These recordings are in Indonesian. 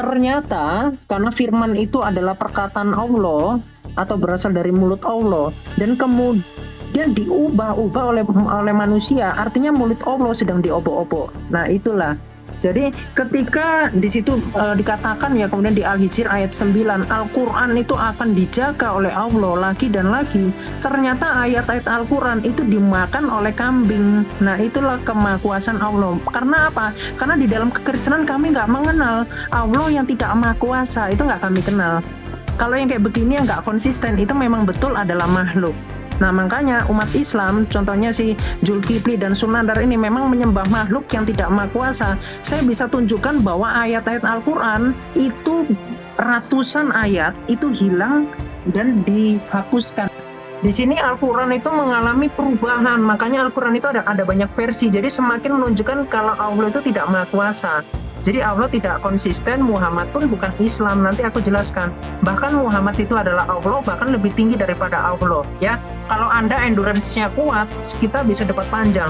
ternyata karena firman itu adalah perkataan Allah atau berasal dari mulut Allah dan kemudian diubah-ubah oleh manusia, artinya mulut Allah sedang diobok-obok. Nah, itulah. Jadi ketika di situ dikatakan ya, kemudian di Al-Hijr ayat 9, Al-Quran itu akan dijaga oleh Allah lagi dan lagi. Ternyata ayat-ayat Al-Quran itu dimakan oleh kambing. Nah, itulah kemahakuasaan Allah. Karena apa? Karena di dalam kekristenan kami nggak mengenal Allah yang tidak maha kuasa, itu nggak kami kenal. Kalau yang kayak begini yang nggak konsisten, itu memang betul adalah makhluk. Nah, makanya umat Islam, contohnya si Zulkifli dan Sunandar ini memang menyembah makhluk yang tidak maha kuasa. Saya bisa tunjukkan bahwa ayat-ayat Al-Quran itu ratusan ayat itu hilang dan dihapuskan. Di sini Al-Quran itu mengalami perubahan, makanya Al-Quran itu ada banyak versi. Jadi semakin menunjukkan kalau Allah itu tidak maha kuasa. Jadi Allah tidak konsisten, Muhammad pun bukan Islam. Nanti aku jelaskan. Bahkan Muhammad itu adalah Allah, bahkan lebih tinggi daripada Allah. Ya, kalau Anda endurance-nya kuat, kita bisa debat panjang.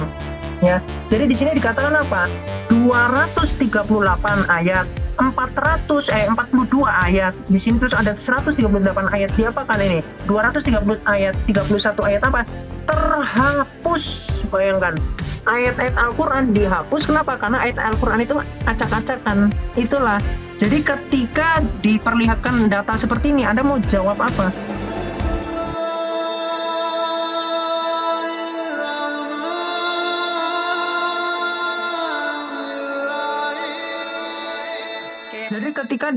Ya, jadi di sini dikatakan apa? 238 ayat, 42 ayat. Di sini terus ada 138 ayat. Diapakan ini? 230 ayat, 31 ayat apa? Terhapus. Bayangkan. Ayat-ayat Al-Quran dihapus. Kenapa? Karena ayat Al-Quran itu acak-acakan. Itulah. Jadi ketika diperlihatkan data seperti ini, Anda mau jawab apa? Jadi ketika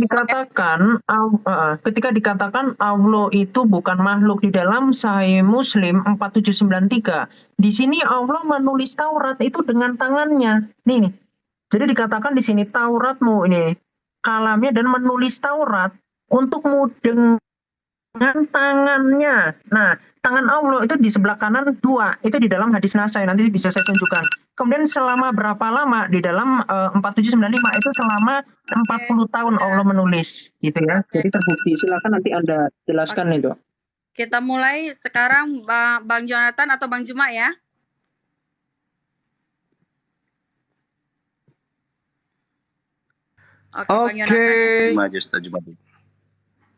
dikatakan Allah itu bukan makhluk di dalam Sahih Muslim 4793, di sini Allah menulis Taurat itu dengan tangannya. Nih. Jadi dikatakan di sini Tauratmu ini kalamnya dan menulis Taurat untukmu dengan tangannya. Nah, tangan Allah itu di sebelah kanan 2. Itu di dalam hadis Nasai, nanti bisa saya tunjukkan. Kemudian selama berapa lama di dalam 4795 itu selama 40 tahun Allah menulis gitu ya. Jadi terbukti. Silakan nanti Anda jelaskan itu. Kita mulai sekarang Bang Jonathan atau Bang Juma ya. Oke. Ustaz Juma.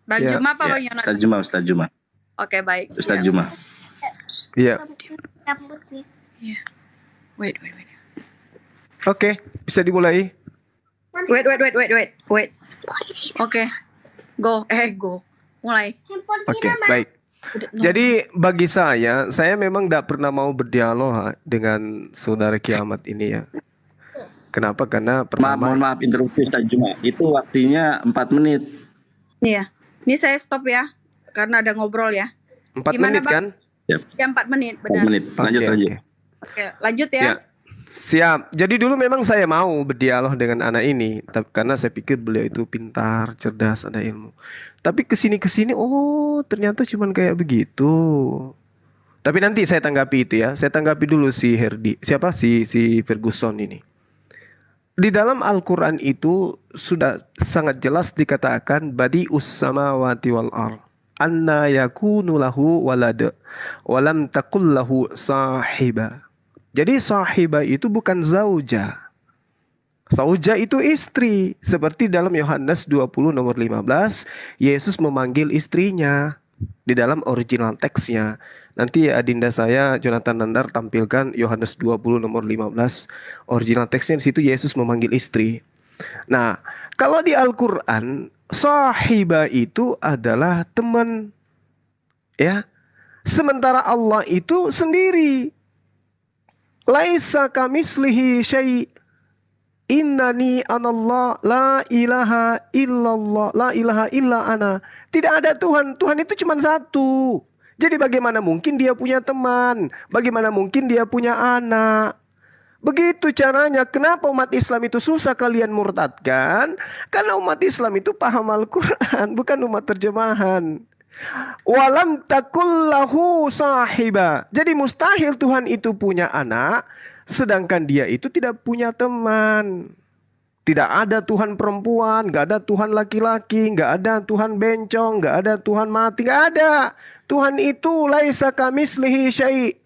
Bang Juma apa Bang Jonathan? Ustaz Juma. Oke, baik. Ustaz Juma. Iya. Iya. Wait. Oke, bisa dimulai. Wait. Oke. Go. Mulai. Oke, baik. Jadi bagi saya memang tidak pernah mau berdialog dengan saudara kiamat ini ya. Kenapa? Karena pertama... Mohon maaf interupsi Ustaz Juma. Itu waktunya 4 menit. Iya. Ini saya stop ya. Karena ada ngobrol ya. 4 menit kan? Ya, 4 menit, benar. 4 menit. Lanjut. Oke, lanjut ya. Siap. Jadi dulu memang saya mau berdialog dengan anak ini, karena saya pikir beliau itu pintar, cerdas, ada ilmu. Tapi kesini, oh ternyata cuman kayak begitu. Tapi nanti saya tanggapi itu ya. Saya tanggapi dulu si Herdi. Siapa? Si Ferguson ini. Di dalam Al-Quran itu sudah sangat jelas dikatakan badi'us samawati wal ardh. Anna yakunu lahu walad walam takul lahu sahiba. Jadi sahiba itu bukan zauja. Zauja itu istri. Seperti dalam Yohanes 20 nomor 15, Yesus memanggil istrinya di dalam original teksnya. Nanti adinda saya Jonathan Nandar tampilkan Yohanes 20 nomor 15. Original teksnya di situ Yesus memanggil istri. Nah, kalau di Al-Quran sahiba itu adalah teman, ya. Sementara Allah itu sendiri. Laisa kamislihi syai'. Innani anallah la ilaha illallah la ilaha illa ana. Tidak ada Tuhan. Tuhan itu cuma satu. Jadi bagaimana mungkin dia punya teman? Bagaimana mungkin dia punya anak? Begitu caranya. Kenapa umat Islam itu susah kalian murtadkan? Karena umat Islam itu paham Al-Quran, bukan umat terjemahan. Walam takullahu sahiba. Jadi mustahil Tuhan itu punya anak, sedangkan dia itu tidak punya teman. Tidak ada Tuhan perempuan, gak ada Tuhan laki-laki, gak ada Tuhan bencong, gak ada Tuhan mati, gak ada. Tuhan itu laisa kamislihi syai'.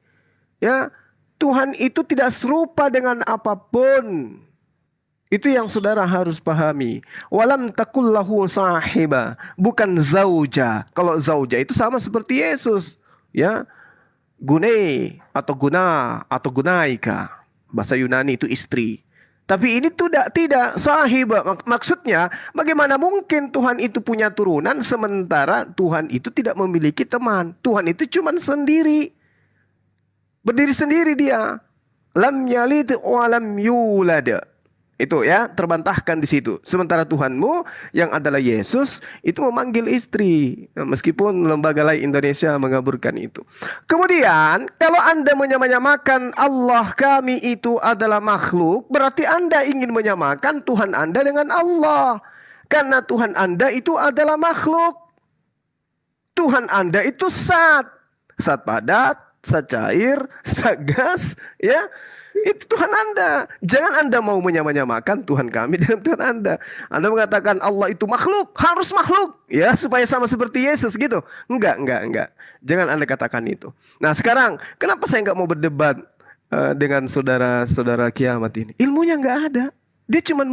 Ya, Tuhan itu tidak serupa dengan apapun. Itu yang saudara harus pahami. Walam takullahu sahiba, bukan zauja. Kalau zauja itu sama seperti Yesus, ya. Gune atau guna atau gunaika. Bahasa Yunani itu istri. Tapi ini tidak sahiba. Maksudnya, bagaimana mungkin Tuhan itu punya turunan sementara Tuhan itu tidak memiliki teman. Tuhan itu cuma sendiri. Berdiri sendiri dia. Lam yalid wa lam yulad. Itu ya, terbantahkan di situ. Sementara Tuhanmu yang adalah Yesus itu memanggil istri. Meskipun Lembaga Lain Indonesia mengaburkan itu. Kemudian, kalau Anda menyamakan Allah kami itu adalah makhluk, berarti Anda ingin menyamakan Tuhan Anda dengan Allah. Karena Tuhan Anda itu adalah makhluk. Tuhan Anda itu zat. Zat padat, zat cair, zat gas, ya. Itu Tuhan Anda. Jangan Anda mau menyamakan Tuhan kami dengan Tuhan Anda. Anda mengatakan Allah itu makhluk, harus makhluk, ya, supaya sama seperti Yesus gitu. Enggak. Jangan Anda katakan itu. Nah, sekarang kenapa saya nggak mau berdebat dengan saudara-saudara kiamat ini? Ilmunya nggak ada. Dia cuma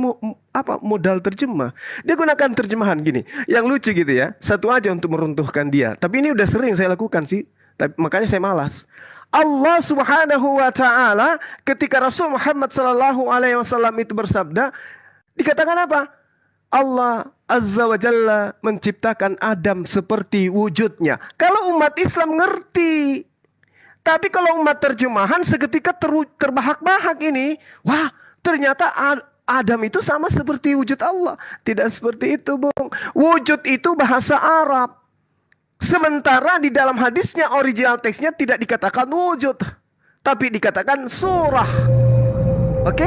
modal terjemah. Dia gunakan terjemahan gini, yang lucu gitu ya. Satu aja untuk meruntuhkan dia. Tapi ini udah sering saya lakukan sih. Makanya saya malas. Allah Subhanahu wa taala ketika Rasul Muhammad sallallahu alaihi wasallam itu bersabda, dikatakan apa? Allah Azza wa Jalla menciptakan Adam seperti wujudnya. Kalau umat Islam ngerti. Tapi kalau umat terjemahan seketika terbahak-bahak ini, wah, ternyata Adam itu sama seperti wujud Allah. Tidak seperti itu, Bung. Wujud itu bahasa Arab. Sementara di dalam hadisnya original teksnya tidak dikatakan wujud, tapi dikatakan surah. Oke?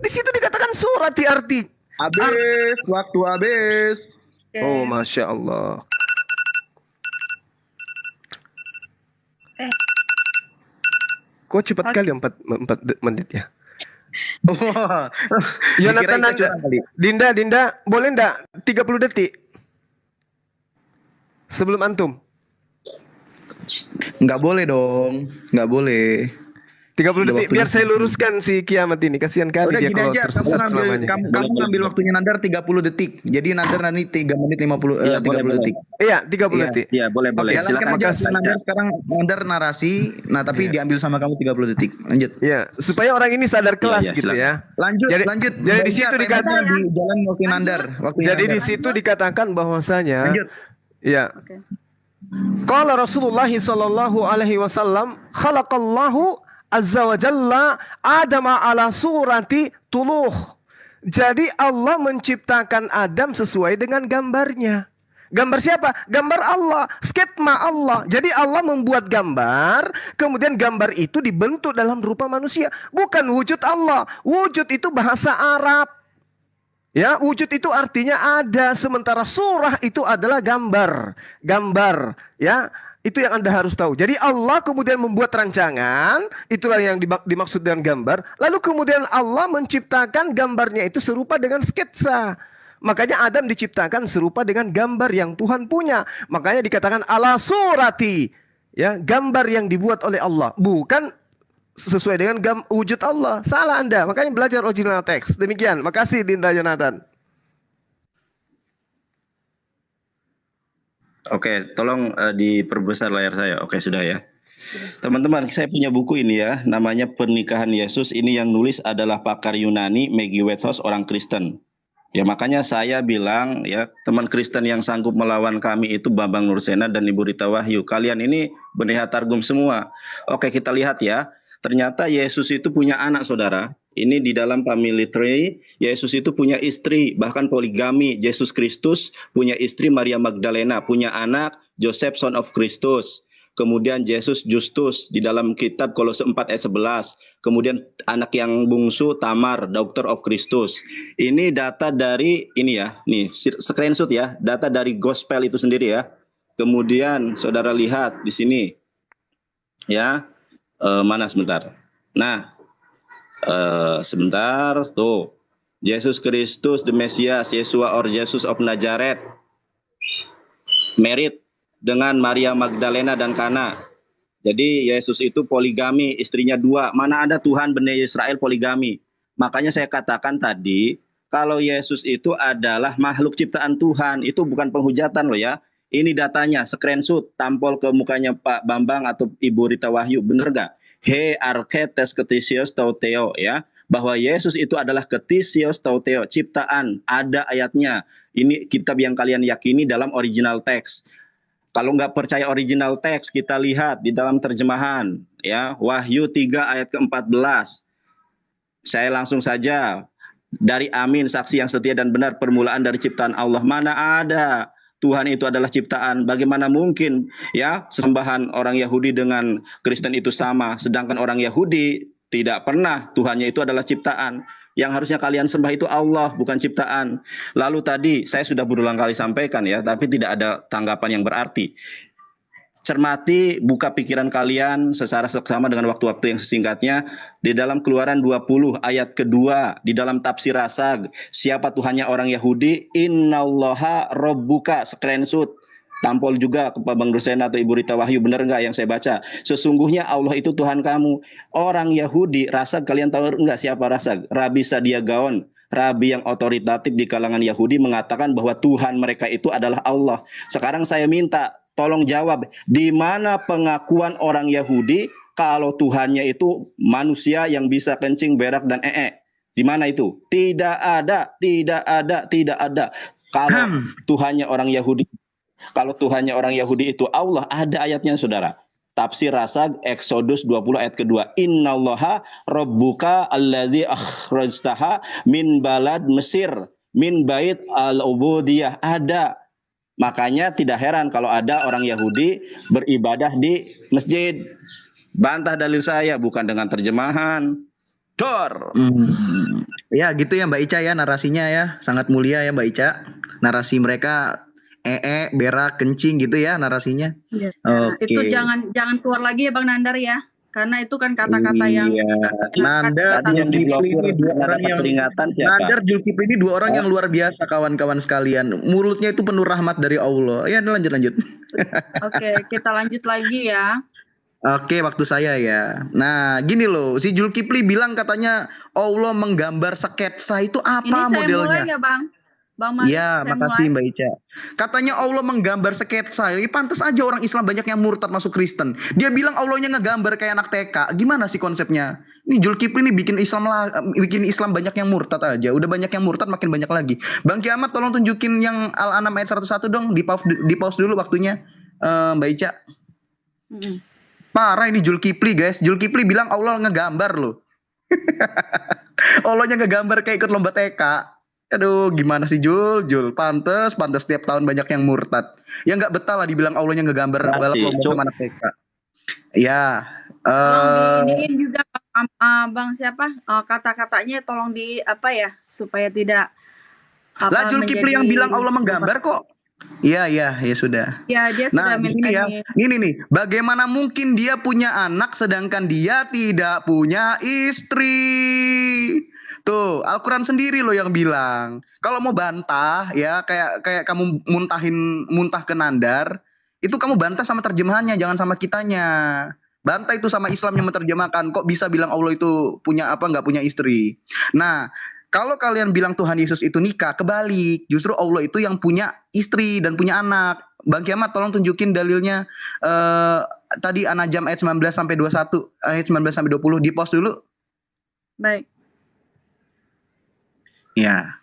Di situ dikatakan surah arti. Habis, waktu habis. Oh, Masya Allah. Kok cepat kali 4 menit ya? Wah, Yonatan, Dinda, boleh enggak 30 detik? Sebelum antum. Nggak boleh dong, nggak boleh. 30 detik biar saya luruskan si kiamat ini. Kasihan kali Udah dia gini kalau aja, tersesat selamanya. kamu ngambil waktunya Nandar 30 detik. Jadi Nandar nanti 3 menit 30 detik. Iya, 30 Iya. detik. Iya, boleh. Oke, Jalankan silakan, aja makasih. Nandar sekarang Nandar narasi, nah tapi diambil sama kamu 30 detik. Lanjut. Iya, supaya orang ini sadar kelas iya, gitu silakan. ya. Lanjut. Jadi di situ dikatakan di jalan waktu Nandar. Jadi di situ dikatakan bahwasanya Lanjut. ya. Oke. Qala Rasulullah sallallahu alaihi wasallam, khalaqallahu azza wa jalla Adama ala surati tuluh. Jadi Allah menciptakan Adam sesuai dengan gambarnya. Gambar siapa? Gambar Allah, sketma Allah. Jadi Allah membuat gambar, kemudian gambar itu dibentuk dalam rupa manusia. Bukan wujud Allah. Wujud itu bahasa Arab. Ya, wujud itu artinya ada, sementara surah itu adalah gambar. Gambar, ya. Itu yang Anda harus tahu. Jadi Allah kemudian membuat rancangan, itulah yang dimaksud dengan gambar. Lalu kemudian Allah menciptakan gambarnya itu serupa dengan sketsa. Makanya Adam diciptakan serupa dengan gambar yang Tuhan punya. Makanya dikatakan ala surati, ya, gambar yang dibuat oleh Allah, bukan sesuai dengan wujud Allah. Salah Anda. Makanya belajar original teks. Demikian. Makasih Dinda Jonathan. Oke, tolong diperbesar layar saya. Oke, sudah ya. Teman-teman, saya punya buku ini ya, namanya Pernikahan Yesus. Ini yang nulis adalah pakar Yunani, Maggie Whithouse, orang Kristen. Ya, makanya saya bilang ya, teman Kristen yang sanggup melawan kami itu Bambang Nursena dan Ibu Rita Wahyu. Kalian ini benih targum semua. Oke, kita lihat ya. Ternyata Yesus itu punya anak, saudara. Ini di dalam family tree, Yesus itu punya istri, bahkan poligami. Yesus Kristus punya istri Maria Magdalena, punya anak Joseph son of Christus. Kemudian Yesus Justus di dalam kitab Kolose 4 ayat 11. Kemudian anak yang bungsu Tamar, daughter of Christus. Ini data dari ini ya, nih screenshot ya, data dari gospel itu sendiri ya. Kemudian saudara lihat di sini. Ya. Mana sebentar. Nah, sebentar tuh. Yesus Kristus the Mesias, Yeshua or Jesus of Nazareth, married dengan Maria Magdalena dan Kana. Jadi Yesus itu poligami, istrinya 2. Mana ada Tuhan Bani Israel poligami. Makanya saya katakan tadi, kalau Yesus itu adalah makhluk ciptaan Tuhan, itu bukan penghujatan loh ya. Ini datanya, screenshot, tampol ke mukanya Pak Bambang atau Ibu Rita Wahyu, bener nggak? He archetes ketisios tauteo ya, bahwa Yesus itu adalah ketisios tauteo, ciptaan, ada ayatnya. Ini kitab yang kalian yakini dalam original text. Kalau nggak percaya original teks, kita lihat di dalam terjemahan, ya, Wahyu 3 ayat ke-14. Saya langsung saja, dari Amin, saksi yang setia dan benar, permulaan dari ciptaan Allah. Mana ada Tuhan itu adalah ciptaan? Bagaimana mungkin ya sesembahan orang Yahudi dengan Kristen itu sama, sedangkan orang Yahudi tidak pernah Tuhannya itu adalah ciptaan. Yang harusnya kalian sembah itu Allah, bukan ciptaan. Lalu tadi saya sudah berulang kali sampaikan ya, tapi tidak ada tanggapan yang berarti. Cermati, buka pikiran kalian secara seksama dengan waktu-waktu yang sesingkatnya. Di dalam Keluaran 20 ayat kedua, di dalam tafsir Rasag, siapa Tuhannya orang Yahudi? Innallaha rabbuka, screenshot. Tampol juga ke Bang Rusena atau Ibu Rita Wahyu, benar nggak yang saya baca? Sesungguhnya Allah itu Tuhan kamu. Orang Yahudi, Rasag, kalian tahu nggak siapa Rasag? Rabi Sadia Gaon, rabi yang otoritatif di kalangan Yahudi, mengatakan bahwa Tuhan mereka itu adalah Allah. Sekarang saya minta, tolong jawab, di mana pengakuan orang Yahudi kalau Tuhannya itu manusia yang bisa kencing, berak, dan Di mana itu? Tidak ada, tidak ada, tidak ada. Kalau Tuhannya orang Yahudi, kalau Tuhannya orang Yahudi itu Allah, ada ayatnya saudara. Tafsir Rasag Exodus 20 ayat kedua. Innallaha rabbuka alladzi akhrajtaha min balad Mesir min bait al-ubudiyah. Ada. Makanya tidak heran kalau ada orang Yahudi beribadah di masjid. Bantah dalil saya, bukan dengan terjemahan. Dor. Ya gitu ya Mbak Ica ya, narasinya ya sangat mulia ya Mbak Ica. Narasi mereka berak, kencing gitu ya narasinya. Iya. Oke. Itu jangan keluar lagi ya Bang Nandar ya. Karena itu kan kata-kata yang Nandar, Tadi yang diblokir ini dua orang yang peringatan siapa? Nandar, Zulkifli ini dua orang yang luar biasa kawan-kawan sekalian. Mulutnya itu penuh rahmat dari Allah. Ya lanjut. Oke, kita lanjut lagi ya. Oke, waktu saya ya. Nah, gini loh, si Zulkifli bilang katanya Allah menggambar sketsa, itu Ini apa saya mulai modelnya? nggak Bang? Bang Mari, Ya, saya makasih mulai. Mbak Ica. Katanya Allah menggambar sketsa. Ini pantas aja orang Islam banyak yang murtad masuk Kristen. Dia bilang Allahnya ngegambar kayak anak TK. Gimana sih konsepnya? Ini Zulkifli ini bikin Islam banyak yang murtad aja. Udah banyak yang murtad, makin banyak lagi. Bang Kiamat tolong tunjukin yang Al-An'am ayat 101 dong. Di pause dulu waktunya. Mbak Ica. Parah ini Zulkifli guys. Zulkifli bilang Allah ngegambar loh. Allahnya ngegambar kayak ikut lomba TK. Aduh, gimana sih Jul? Pantes setiap tahun banyak yang murtad. Ya nggak betah lah dibilang Allahnya ngegambar balap lomba sama anak TK. Ya. Tolong diiniin juga Bang siapa? Kata-katanya tolong di apa ya supaya tidak Lah Zulkifli yang bilang Allah menggambar kok. Iya ya sudah. Ya dia sudah Nah, di minta sini ya. ini. Ini nih, bagaimana mungkin dia punya anak sedangkan dia tidak punya istri? Tuh, Al-Quran sendiri loh yang bilang. Kalau mau bantah ya kayak kamu muntah ke Nandar, itu kamu bantah sama terjemahannya, jangan sama kitanya. Bantah itu sama Islam yang menerjemahkan. Kok bisa bilang Allah itu punya apa nggak punya istri? Nah, kalau kalian bilang Tuhan Yesus itu nikah, kebalik. Justru Allah itu yang punya istri dan punya anak. Bang Kiamat tolong tunjukin dalilnya. Tadi An-Najm ayat 19 sampai 21, ayat 19 sampai 20 di pause dulu. Baik. Ya.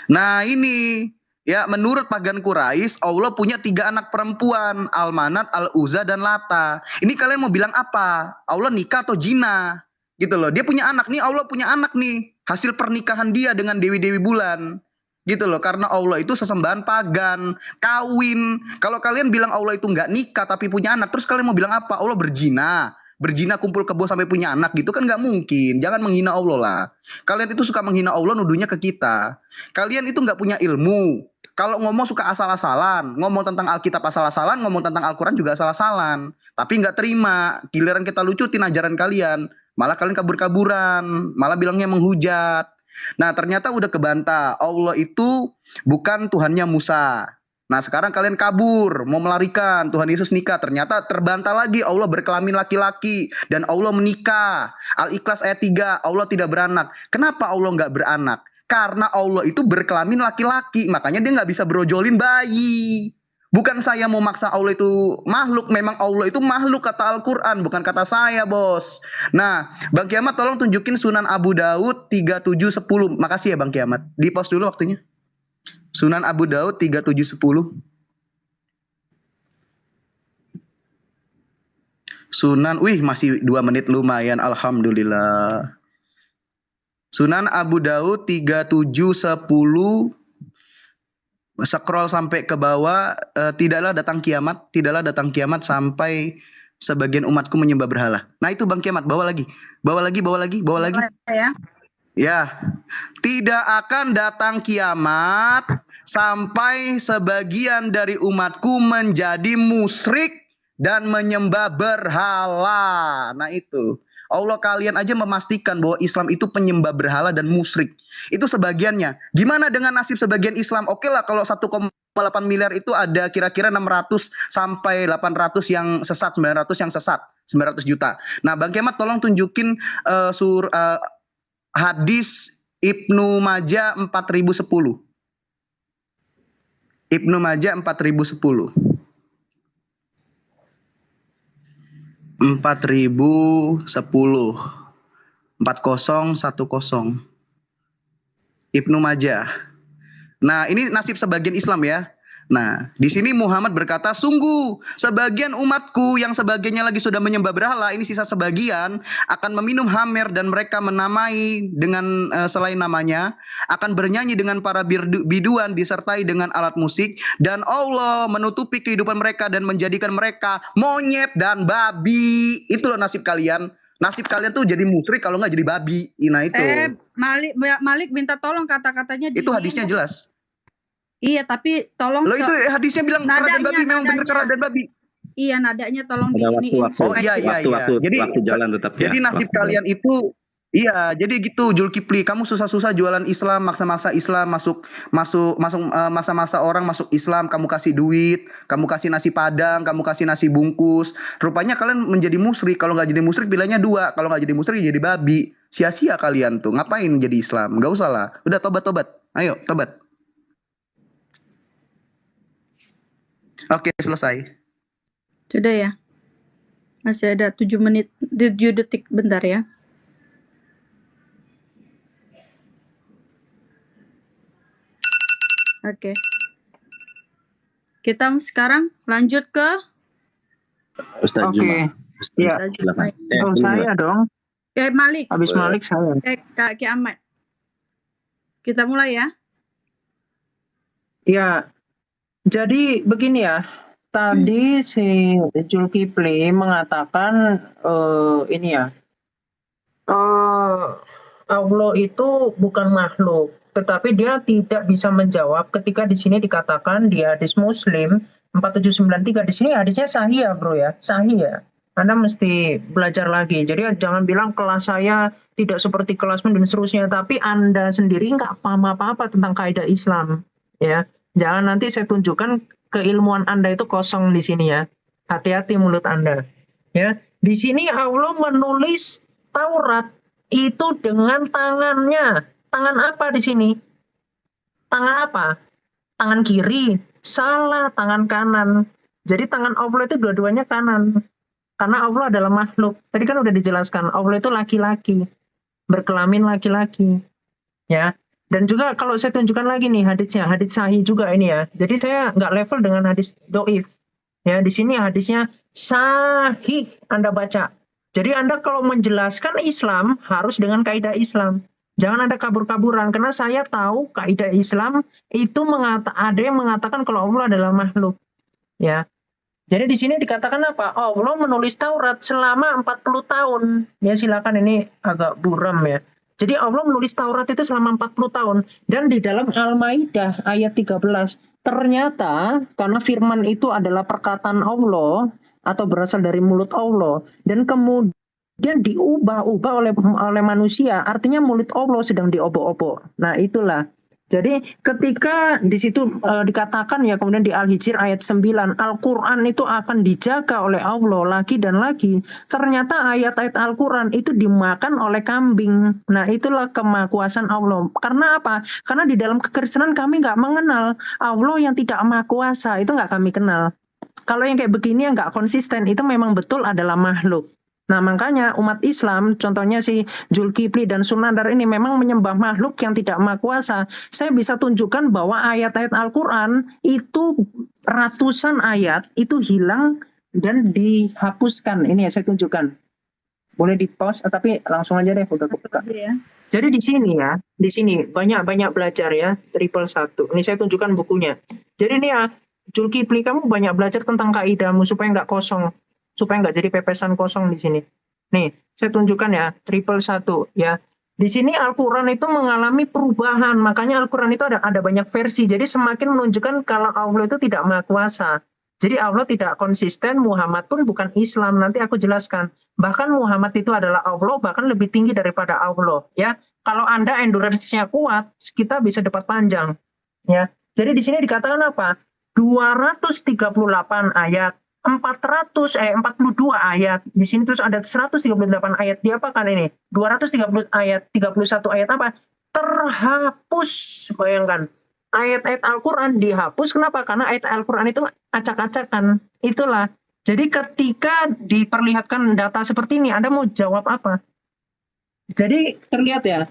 Nah ini ya menurut pagan Quraisy Allah punya 3 anak perempuan, Al-Manat, Al-Uzza dan Lata. Ini kalian mau bilang apa? Allah nikah atau jina? Gitu loh. Dia punya anak nih, Allah punya anak nih. Hasil pernikahan dia dengan dewi-dewi bulan. Gitu loh. Karena Allah itu sesembahan pagan, kawin. Kalau kalian bilang Allah itu nggak nikah tapi punya anak, terus kalian mau bilang apa? Allah berzina. Berzina kumpul kebo sampai punya anak gitu kan nggak mungkin. Jangan menghina Allah lah. Kalian itu suka menghina Allah, nuduhnya ke kita. Kalian itu nggak punya ilmu. Kalau ngomong suka asal-asalan. Ngomong tentang Alkitab asal-asalan, ngomong tentang Al-Quran juga asal-asalan. Tapi nggak terima. Giliran kita lucutin ajaran kalian. Malah kalian kabur-kaburan. Malah bilangnya menghujat. Nah ternyata udah kebantah. Allah itu bukan Tuhannya Musa. Nah sekarang kalian kabur, mau melarikan Tuhan Yesus nikah. Ternyata terbantah lagi, Allah berkelamin laki-laki dan Allah menikah. Al-Ikhlas ayat 3, Allah tidak beranak. Kenapa Allah nggak beranak? Karena Allah itu berkelamin laki-laki, makanya dia nggak bisa brojolin bayi. Bukan saya mau maksa Allah itu makhluk, memang Allah itu makhluk kata Al-Quran, bukan kata saya bos. Nah Bang Kiamat tolong tunjukin Sunan Abu Daud 3710. Makasih ya Bang Kiamat, di pause dulu waktunya. Sunan Abu Daud 3710. Sunan, wih masih 2 menit lumayan, alhamdulillah. Sunan Abu Daud 3710. Scroll sampai ke bawah, tidaklah datang kiamat sampai sebagian umatku menyembah berhala. Nah itu Bang Kiamat, bawa lagi. Ya. Ya, tidak akan datang kiamat sampai sebagian dari umatku menjadi musyrik dan menyembah berhala. Nah itu, Allah kalian aja memastikan bahwa Islam itu penyembah berhala dan musyrik. Itu sebagiannya. Gimana dengan nasib sebagian Islam? Oke lah kalau 1,8 miliar itu ada kira-kira 600 sampai 800 yang sesat, 900 yang sesat, 900 juta. Nah Bang Kemat tolong tunjukin hadis Ibnu Majah 4010. Ibnu Majah 4010. 4010 4010 Ibnu Majah. Nah, ini nasib sebagian Islam ya. Nah, di sini Muhammad berkata, sungguh sebagian umatku yang sebagiannya lagi sudah menyembah berhala, ini sisa sebagian akan meminum hamer dan mereka menamai dengan selain namanya, akan bernyanyi dengan para biduan disertai dengan alat musik, dan Allah menutupi kehidupan mereka dan menjadikan mereka monyet dan babi. Itu loh nasib kalian. Nasib kalian tuh jadi musyrik kalau nggak jadi babi. Nah itu. Malik minta tolong kata-katanya. Itu hadisnya jelas. Iya, tapi tolong. Loh itu hadisnya bilang kera dan babi, memang benar kera dan babi. Iya, nadanya tolong di ini. Oh iya. Jadi waktu jalan tetap ya. Jadi nasib kalian itu, iya, jadi gitu Julkipli, kamu susah-susah jualan Islam, maksa-maksa Islam, masuk masa-masa orang masuk Islam, kamu kasih duit, kamu kasih nasi padang, kamu kasih nasi bungkus. Rupanya kalian menjadi musyrik. Kalau nggak jadi musyrik bilangnya 2, kalau nggak jadi musyrik jadi babi. Sia-sia kalian tuh, ngapain jadi Islam? Nggak usah lah, udah tobat. Ayo tobat. Oke, selesai. Sudah ya. Masih ada 7 detik bentar ya. Oke. Kita sekarang lanjut ke Ustaz Juma. Iya. Saya dong. Malik. Habis Malik saya. Kak Ahmad. Kita mulai ya. Ya. Jadi begini ya, tadi si Julkipli mengatakan ini ya, Allah itu bukan makhluk, tetapi dia tidak bisa menjawab ketika di sini dikatakan di hadis Muslim 4793, di sini hadisnya sahih ya bro ya, sahih ya. Anda mesti belajar lagi. Jadi jangan bilang kelas saya tidak seperti kelasmu dan seterusnya, tapi Anda sendiri nggak paham apa-apa tentang kaidah Islam, ya. Jangan nanti saya tunjukkan keilmuan Anda itu kosong di sini ya. Hati-hati mulut Anda. Ya, di sini Allah menulis Taurat itu dengan tangannya. Tangan apa di sini? Tangan apa? Tangan kiri. Salah, tangan kanan. Jadi tangan Allah itu dua-duanya kanan. Karena Allah adalah makhluk. Tadi kan udah dijelaskan, Allah itu laki-laki. Berkelamin laki-laki. Ya. Dan juga kalau saya tunjukkan lagi nih hadisnya, hadis sahih juga ini ya. Jadi saya nggak level dengan hadis doif. Ya, di sini hadisnya sahih Anda baca. Jadi Anda kalau menjelaskan Islam harus dengan kaidah Islam. Jangan Anda kabur-kaburan karena saya tahu kaidah Islam itu ada yang mengatakan kalau Allah adalah makhluk. Ya. Jadi di sini dikatakan apa? Allah menulis Taurat selama 40 tahun. Ya silakan, ini agak buram ya. Jadi Allah menulis Taurat itu selama 40 tahun. Dan di dalam Al-Maidah ayat 13, ternyata karena firman itu adalah perkataan Allah atau berasal dari mulut Allah, dan kemudian diubah-ubah oleh manusia, artinya mulut Allah sedang diobok-obok. Nah itulah. Jadi ketika di situ dikatakan ya, kemudian di Al-Hijr ayat 9, Al-Quran itu akan dijaga oleh Allah lagi dan lagi. Ternyata ayat-ayat Al-Quran itu dimakan oleh kambing. Nah, itulah kemahakuasaan Allah. Karena apa? Karena di dalam kekristenan kami nggak mengenal Allah yang tidak maha kuasa. Itu nggak kami kenal. Kalau yang kayak begini yang nggak konsisten, itu memang betul adalah makhluk. Nah, makanya umat Islam, contohnya si Zulkifli dan Sunandar ini memang menyembah makhluk yang tidak maha kuasa. Saya bisa tunjukkan bahwa ayat-ayat Al-Quran itu ratusan ayat itu hilang dan dihapuskan. Ini ya saya tunjukkan. Boleh di pause, tapi langsung aja deh, udah buka. Ya. Jadi di sini ya, di sini banyak-banyak belajar ya, 111. Ini saya tunjukkan bukunya. Jadi ini ya, Zulkifli, kamu banyak belajar tentang kaidahmu supaya nggak kosong, supaya nggak jadi pepesan kosong di sini. Nih, saya tunjukkan ya, 111 ya. Di sini Al-Quran itu mengalami perubahan, makanya Al-Quran itu ada banyak versi. Jadi semakin menunjukkan kalau Allah itu tidak maha kuasa. Jadi Allah tidak konsisten, Muhammad pun bukan Islam. Nanti aku jelaskan. Bahkan Muhammad itu adalah Allah, bahkan lebih tinggi daripada Allah. Ya, kalau Anda endurance-nya kuat, kita bisa dapat panjang. Ya, jadi di sini dikatakan apa? 238 ayat, 42 ayat. Di sini terus ada 138 ayat. Diapakan ini? 230 ayat, 31 ayat apa? Terhapus. Bayangkan. Ayat-ayat Al-Quran dihapus. Kenapa? Karena ayat Al-Quran itu acak-acakan. Itulah. Jadi ketika diperlihatkan data seperti ini, Anda mau jawab apa? Jadi terlihat ya.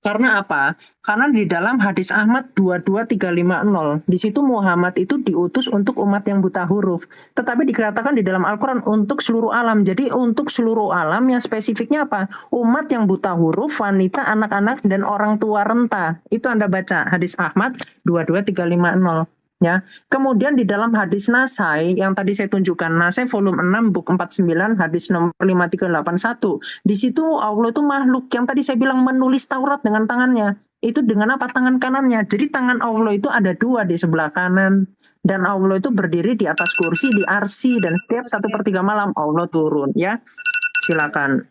Karena apa? Karena di dalam hadis Ahmad 22350, di situ Muhammad itu diutus untuk umat yang buta huruf. Tetapi dikatakan di dalam Al-Quran untuk seluruh alam. Jadi untuk seluruh alam yang spesifiknya apa? Umat yang buta huruf, wanita, anak-anak, dan orang tua renta. Itu Anda baca hadis Ahmad 22350. Ya. Kemudian di dalam hadis Nasai yang tadi saya tunjukkan, Nasai volume 6 buku 49 hadis nomor 5381. Di situ Allah itu makhluk yang tadi saya bilang menulis Taurat dengan tangannya. Itu dengan apa? Tangan kanannya. Jadi tangan Allah itu ada dua di sebelah kanan, dan Allah itu berdiri di atas kursi di arsy, dan setiap 1/3 malam Allah turun. Ya, silakan.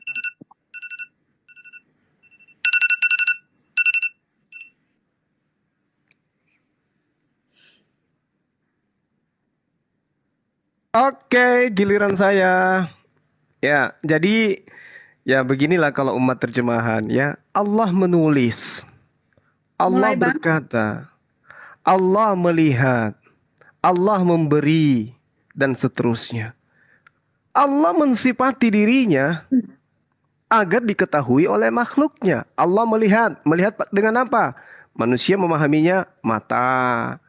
Oke, giliran saya. Ya, jadi ya beginilah kalau umat terjemahan ya. Allah menulis, Allah Mulai, Bang. berkata, Allah melihat, Allah memberi, dan seterusnya. Allah mensifati dirinya agar diketahui oleh makhluknya. Allah melihat, melihat dengan apa? Manusia memahaminya mata.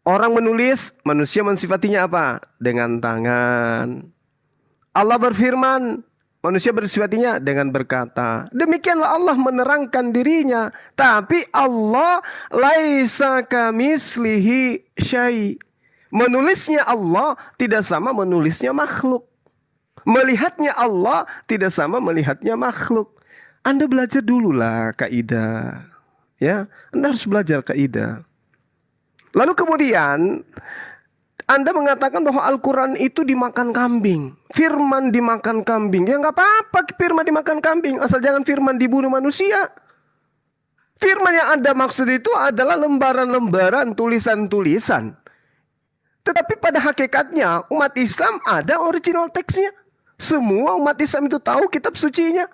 Orang menulis, manusia mensifatinya apa? Dengan tangan. Allah berfirman, manusia bersifatinya dengan berkata. Demikianlah Allah menerangkan dirinya. Tapi Allah laisa kamislihi syai. Menulisnya Allah tidak sama menulisnya makhluk. Melihatnya Allah tidak sama melihatnya makhluk. Anda belajar dululah kaidah. Ya, Anda harus belajar kaidah. Lalu kemudian Anda mengatakan bahwa Al-Quran itu dimakan kambing. Firman dimakan kambing. Ya nggak apa-apa firman dimakan kambing. Asal jangan firman dibunuh manusia. Firman yang Anda maksud itu adalah lembaran-lembaran, tulisan-tulisan. Tetapi pada hakikatnya umat Islam ada original teksnya. Semua umat Islam itu tahu kitab sucinya.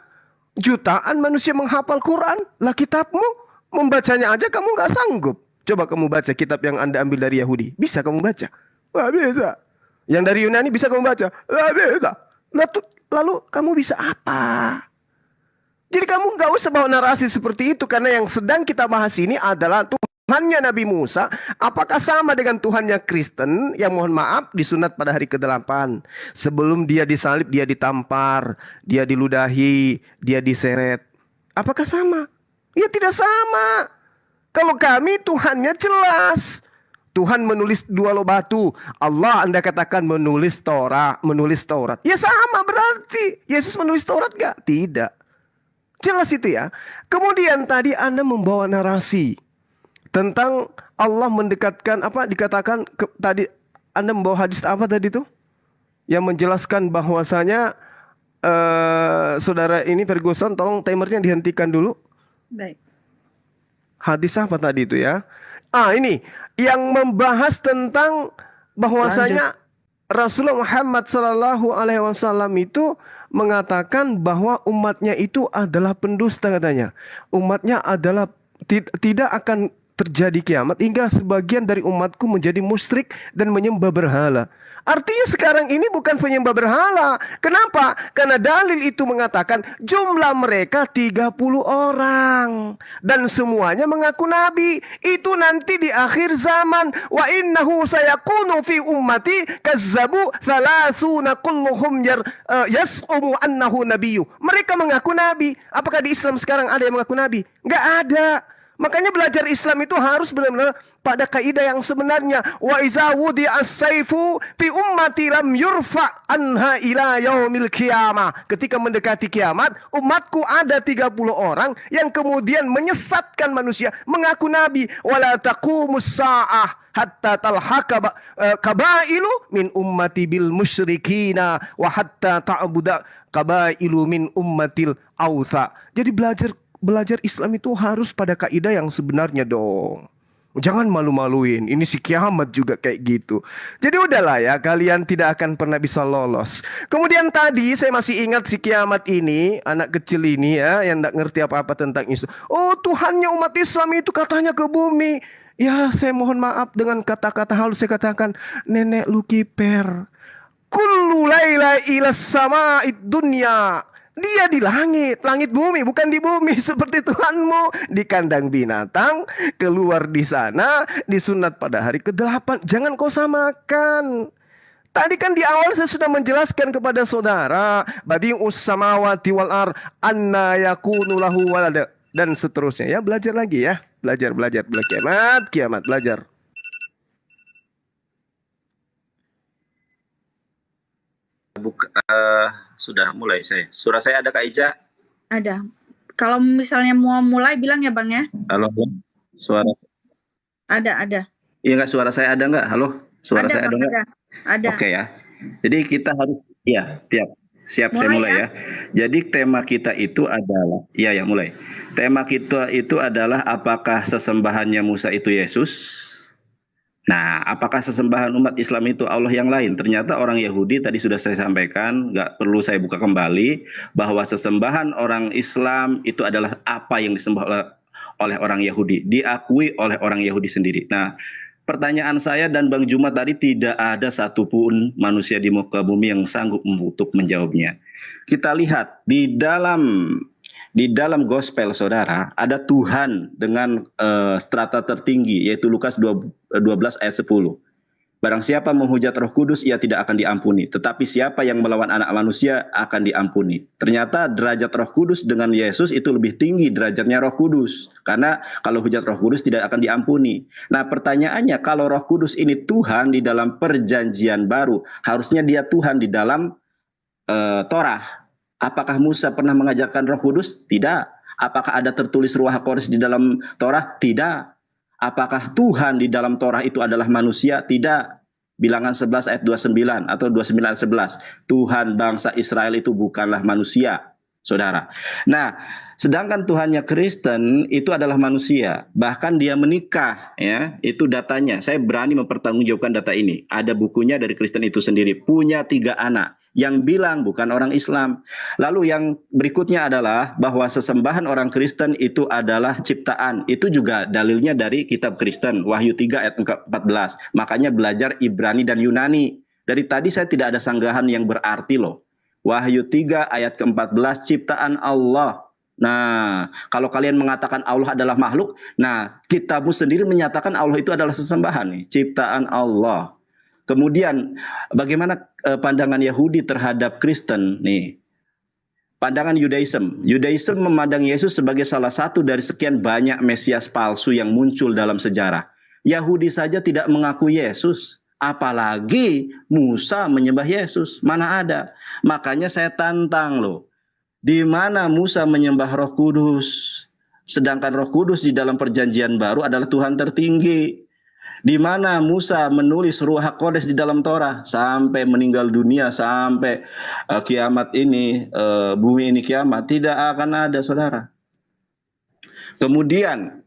Jutaan manusia menghafal Quran. Lah kitabmu, membacanya aja kamu nggak sanggup. Coba kamu baca kitab yang Anda ambil dari Yahudi. Bisa kamu baca? Wah, bisa. Yang dari Yunani bisa kamu baca? Wah, bisa. Lalu kamu bisa apa? Jadi kamu nggak usah bawa narasi seperti itu. Karena yang sedang kita bahas ini adalah Tuhannya Nabi Musa. Apakah sama dengan Tuhannya Kristen? Yang mohon maaf disunat pada hari ke-8. Sebelum dia disalib, dia ditampar. Dia diludahi. Dia diseret. Apakah sama? Ya tidak sama. Kalau kami Tuhannya jelas. Tuhan menulis 2 loh batu. Allah Anda katakan menulis Taurat. Ya sama berarti. Yesus menulis Taurat gak? Tidak. Jelas itu ya. Kemudian tadi Anda membawa narasi tentang Allah mendekatkan apa dikatakan tadi Anda membawa hadis apa tadi itu? Yang menjelaskan bahwasanya saudara ini Ferguson tolong timernya dihentikan dulu. Baik. Hadis apa tadi itu ya? Ini yang membahas tentang bahwasanya Rasulullah Muhammad Sallallahu Alaihi Wasallam itu mengatakan bahwa umatnya itu adalah pendusta katanya. Umatnya adalah tidak akan terjadi kiamat hingga sebagian dari umatku menjadi musyrik dan menyembah berhala. Artinya sekarang ini bukan penyembah berhala. Kenapa? Karena dalil itu mengatakan jumlah mereka 30 orang. Dan semuanya mengaku nabi. Itu nanti di akhir zaman. Wa innahu sayakunu fi ummati kazzabu thalathuna kulluhum yas'umu annahu nabiyyu. Mereka mengaku nabi. Apakah di Islam sekarang ada yang mengaku nabi? Nggak ada. Makanya belajar Islam itu harus benar-benar pada kaidah yang sebenarnya. Wa iza wudi'a as-saifu fi ummati lam yurfa anha ila yaumil qiyamah. Ketika mendekati kiamat, umatku ada 30 orang yang kemudian menyesatkan manusia, mengaku nabi. Wala taqumus sa'ah hatta talhaka kabailu min ummati bil musyrikina wa hatta ta'buda kabailu min ummatil autha. Jadi belajar Islam itu harus pada kaidah yang sebenarnya dong. Jangan malu-maluin. Ini si kiamat juga kayak gitu. Jadi udahlah ya, kalian tidak akan pernah bisa lolos. Kemudian tadi saya masih ingat si kiamat ini, anak kecil ini ya, yang tidak ngerti apa-apa tentang Islam. Oh, Tuhannya umat Islam itu katanya ke bumi. Ya, saya mohon maaf dengan kata-kata halus saya katakan, nenek lu kiper. Kullu laila ila sama'id dunya. Dia di langit, langit bumi, bukan di bumi seperti Tuhanmu. Di kandang binatang, keluar di sana, disunat pada hari ke-8. Jangan kau samakan. Tadi kan di awal saya sudah menjelaskan kepada saudara, badi'us samawati wal ar anna yakunu lahu walada, dan seterusnya ya. Belajar lagi ya. Belajar kiamat, belajar. Sudah mulai saya. Suara saya ada Kak Ica? Ada. Kalau misalnya mau mulai bilang ya Bang ya. Halo, suara. Ada. Iya nggak, suara saya ada nggak? Halo, suara saya ada nggak? Ada. Oke ya. Jadi kita harus, ya, siap saya mulai ya. Jadi tema kita itu adalah, mulai. Tema kita itu adalah apakah sesembahannya Musa itu Yesus? Nah, apakah sesembahan umat Islam itu Allah yang lain? Ternyata orang Yahudi tadi sudah saya sampaikan, nggak perlu saya buka kembali, bahwa sesembahan orang Islam itu adalah apa yang disembah oleh orang Yahudi, diakui oleh orang Yahudi sendiri. Nah, pertanyaan saya dan Bang Juma tadi, tidak ada satupun manusia di muka bumi yang sanggup untuk menjawabnya. Kita lihat di dalam gospel saudara, ada Tuhan dengan strata tertinggi, yaitu Lukas 12 ayat 10. Barang siapa menghujat Roh Kudus, ia tidak akan diampuni. Tetapi siapa yang melawan anak manusia akan diampuni. Ternyata derajat Roh Kudus dengan Yesus itu lebih tinggi derajatnya Roh Kudus. Karena kalau hujat Roh Kudus tidak akan diampuni. Nah, pertanyaannya, kalau Roh Kudus ini Tuhan di dalam perjanjian baru, harusnya dia Tuhan di dalam Torah. Apakah Musa pernah mengajarkan Roh Kudus? Tidak. Apakah ada tertulis Ruach HaKodesh di dalam Torah? Tidak. Apakah Tuhan di dalam Torah itu adalah manusia? Tidak. Bilangan 11 ayat 29 atau 29 ayat 11. Tuhan bangsa Israel itu bukanlah manusia, saudara. Nah, sedangkan Tuhannya Kristen itu adalah manusia. Bahkan dia menikah, ya. Itu datanya. Saya berani mempertanggungjawabkan data ini. Ada bukunya dari Kristen itu sendiri. Punya 3 anak. Yang bilang bukan orang Islam. Lalu yang berikutnya adalah bahwa sesembahan orang Kristen itu adalah ciptaan. Itu juga dalilnya dari kitab Kristen, Wahyu 3 ayat 14. Makanya belajar Ibrani dan Yunani. Dari tadi saya tidak ada sanggahan yang berarti loh. Wahyu 3 ayat ke-14, ciptaan Allah. Nah, kalau kalian mengatakan Allah adalah makhluk, nah kitabmu sendiri menyatakan Allah itu adalah sesembahan nih, ciptaan Allah. Kemudian bagaimana pandangan Yahudi terhadap Kristen nih? Pandangan Yudaism. Yudaism memandang Yesus sebagai salah satu dari sekian banyak Mesias palsu yang muncul dalam sejarah. Yahudi saja tidak mengaku Yesus, apalagi Musa menyembah Yesus. Mana ada? Makanya saya tantang loh. Di mana Musa menyembah Roh Kudus? Sedangkan Roh Kudus di dalam perjanjian baru adalah Tuhan tertinggi. Di mana Musa menulis Ruach HaKodesh di dalam Torah sampai meninggal dunia, sampai kiamat ini, bumi ini kiamat, tidak akan ada, saudara. Kemudian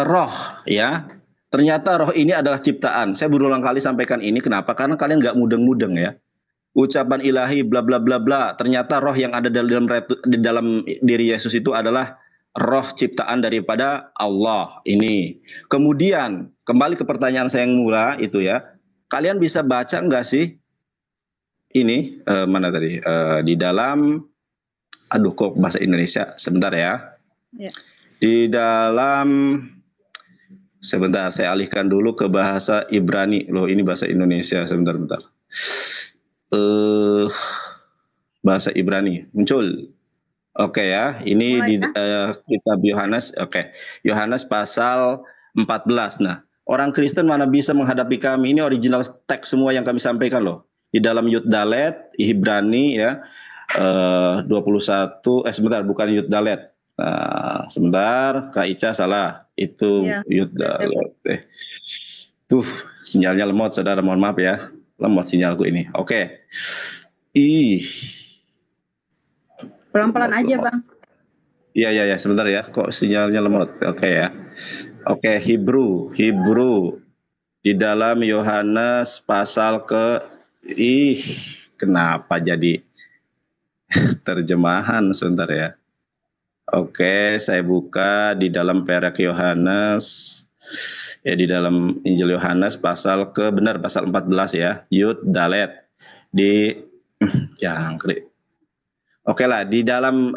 Roh ya. Ternyata roh ini adalah ciptaan. Saya berulang kali sampaikan ini, kenapa? Karena kalian nggak mudeng-mudeng ya. Ucapan ilahi bla bla bla bla. Ternyata roh yang ada di dalam diri Yesus itu adalah roh ciptaan daripada Allah ini. Kemudian kembali ke pertanyaan saya yang mula itu ya. Kalian bisa baca nggak sih ini mana tadi di dalam, aduh kok bahasa Indonesia, sebentar ya. Ya. Di dalam, sebentar saya alihkan dulu ke bahasa Ibrani. Loh ini bahasa Indonesia, sebentar. Bahasa Ibrani muncul. Oke ya, ini di kitab Yohanes. Oke, Yohanes pasal 14. Nah, orang Kristen mana bisa menghadapi kami? Ini original teks semua yang kami sampaikan loh. Di dalam Yud Dalet, Ibrani ya, 21. Sebentar, bukan Yud Dalet. Sebentar, Kak Ica salah. Itu ya, Yud Dalet. Tuh, sinyalnya lemot, saudara. Mohon maaf ya. Lemot sinyalku ini. Oke. Pelan-pelan aja, Bang. Iya, sebentar ya. Kok sinyalnya lemot? Oke ya. Oke, Hebrew. Di dalam Yohanes pasal kenapa jadi terjemahan sebentar ya. Oke, saya buka di dalam perak Yohanes. Ya, di dalam Injil Yohanes pasal 14 ya, Yud Dalet di jangkrik. Oke lah, di dalam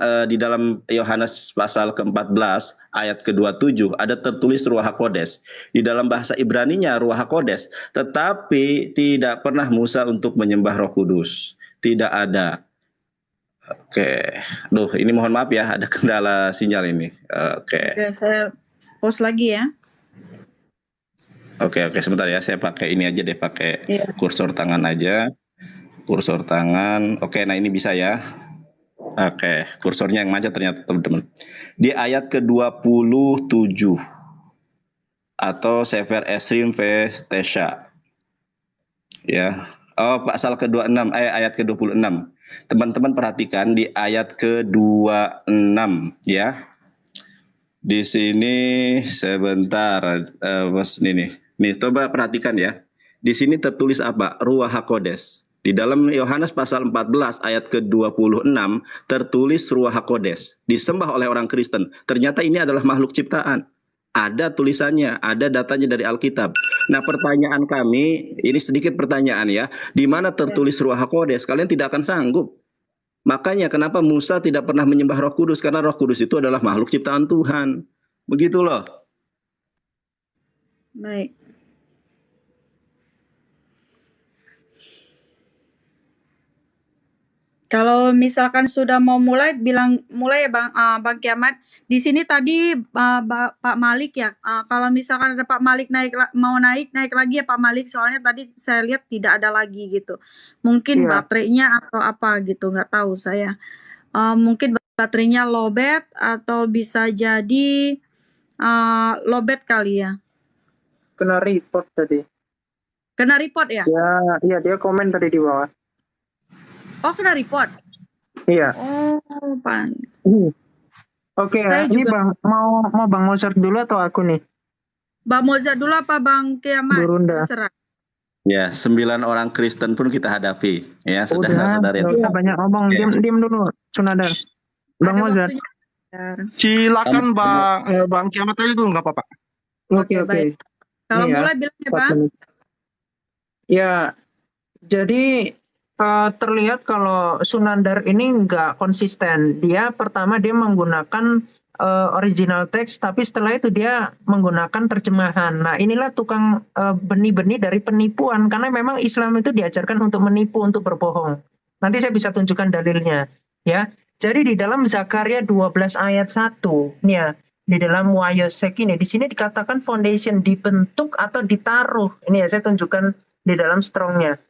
Yohanes pasal ke-14 ayat ke-27 ada tertulis Ruach HaKodes. Di dalam bahasa Ibraninya Ruach HaKodes, tetapi tidak pernah Musa untuk menyembah Roh Kudus. Tidak ada. Oke. Duh, ini mohon maaf ya, ada kendala sinyal ini. Oke, saya pause lagi ya. Oke, sebentar ya, saya pakai ini aja deh, pakai kursor tangan aja. Kursor tangan. Oke, nah ini bisa ya. Oke, kursornya yang macet ternyata teman-teman. Di ayat ke-27 atau Sefer Esrim Vestesha. Ya. Oh, pasal ke-26 ayat ke-26. Teman-teman perhatikan di ayat ke-26 ya. Di sini sebentar nih coba perhatikan ya. Di sini tertulis apa? Ruach HaKodes. Di dalam Yohanes pasal 14 ayat ke-26 tertulis Ruach HaKodes, disembah oleh orang Kristen. Ternyata ini adalah makhluk ciptaan. Ada tulisannya, ada datanya dari Alkitab. Nah, pertanyaan kami, ini sedikit pertanyaan ya. Di mana tertulis Ruach HaKodes? Kalian tidak akan sanggup. Makanya kenapa Musa tidak pernah menyembah Roh Kudus? Karena Roh Kudus itu adalah makhluk ciptaan Tuhan. Begitu loh. Baik. Kalau misalkan sudah mau mulai, mulai ya Bang Kiamat. Di sini tadi Pak Malik ya. Kalau misalkan ada Pak Malik mau naik lagi ya Pak Malik. Soalnya tadi saya lihat tidak ada lagi gitu. Mungkin baterainya atau apa gitu, nggak tahu saya. Mungkin baterainya lowbat atau bisa jadi lowbat kali ya. Kena report tadi. Kena report ya? Iya dia komen tadi di bawah. Oh, kena report? Iya. Oh, Pan. Oke, ini Bang mau Bang Mozart dulu atau aku nih? Bang Mozart dulu apa Bang Kiamat? Terserah. Ya, 9 orang Kristen pun kita hadapi. Ya, saudara-saudara. Udah banyak ngomong, diam dulu, Sunadar. Bang Mozart. Silakan Bang Kiamat aja dulu, nggak apa-apa. Oke. Kalau mulai bilang ya Bang. Ya, jadi terlihat kalau Sunandar ini nggak konsisten. Dia pertama dia menggunakan original teks, tapi setelah itu dia menggunakan terjemahan. Nah, inilah tukang benih-benih dari penipuan, karena memang Islam itu diajarkan untuk menipu, untuk berbohong. Nanti saya bisa tunjukkan dalilnya, ya. Jadi di dalam Zakaria 12 ayat 1, nih ya, di dalam Wayosek ini, di sini dikatakan foundation dibentuk atau ditaruh. Ini ya, saya tunjukkan di dalam strongnya,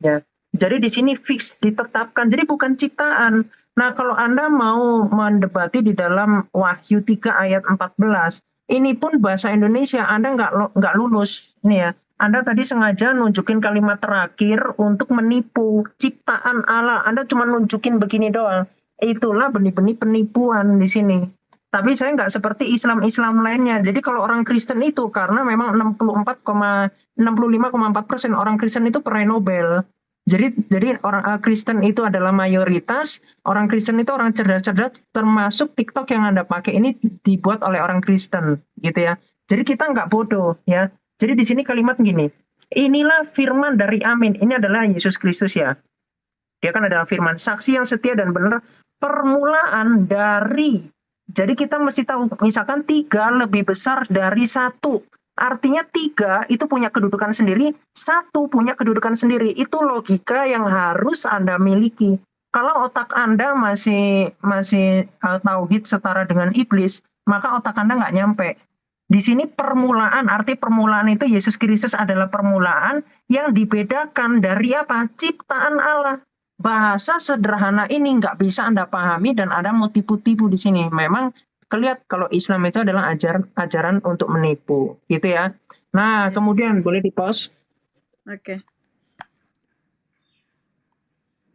ya. Jadi di sini fix, ditetapkan. Jadi bukan ciptaan. Nah, kalau Anda mau mendebati di dalam Wahyu 3 ayat 14, ini pun bahasa Indonesia Anda nggak lulus. Ini ya, Anda tadi sengaja nunjukin kalimat terakhir untuk menipu ciptaan Allah. Anda cuma nunjukin begini doang. Itulah benih-benih penipuan di sini. Tapi saya nggak seperti Islam-Islam lainnya. Jadi kalau orang Kristen itu, karena memang 65,4% orang Kristen itu peraih Nobel. Jadi orang Kristen itu adalah mayoritas. Orang Kristen itu orang cerdas-cerdas, termasuk TikTok yang Anda pakai ini dibuat oleh orang Kristen, gitu ya. Jadi kita nggak bodoh, ya. Jadi di sini kalimat gini, inilah firman dari Amin. Ini adalah Yesus Kristus ya. Dia kan adalah firman, saksi yang setia dan benar, permulaan dari. Jadi kita mesti tahu, misalkan 3 lebih besar dari 1. Artinya 3 itu punya kedudukan sendiri, 1 punya kedudukan sendiri. Itu logika yang harus Anda miliki. Kalau otak Anda masih tauhid setara dengan iblis, maka otak Anda nggak nyampe. Di sini permulaan, arti permulaan itu Yesus Kristus adalah permulaan yang dibedakan dari apa? Ciptaan Allah. Bahasa sederhana ini nggak bisa Anda pahami dan Anda mau tipu-tipu di sini. Memang kelihatan kalau Islam itu adalah ajaran untuk menipu, gitu ya. Nah, kemudian boleh di-pause. Oke.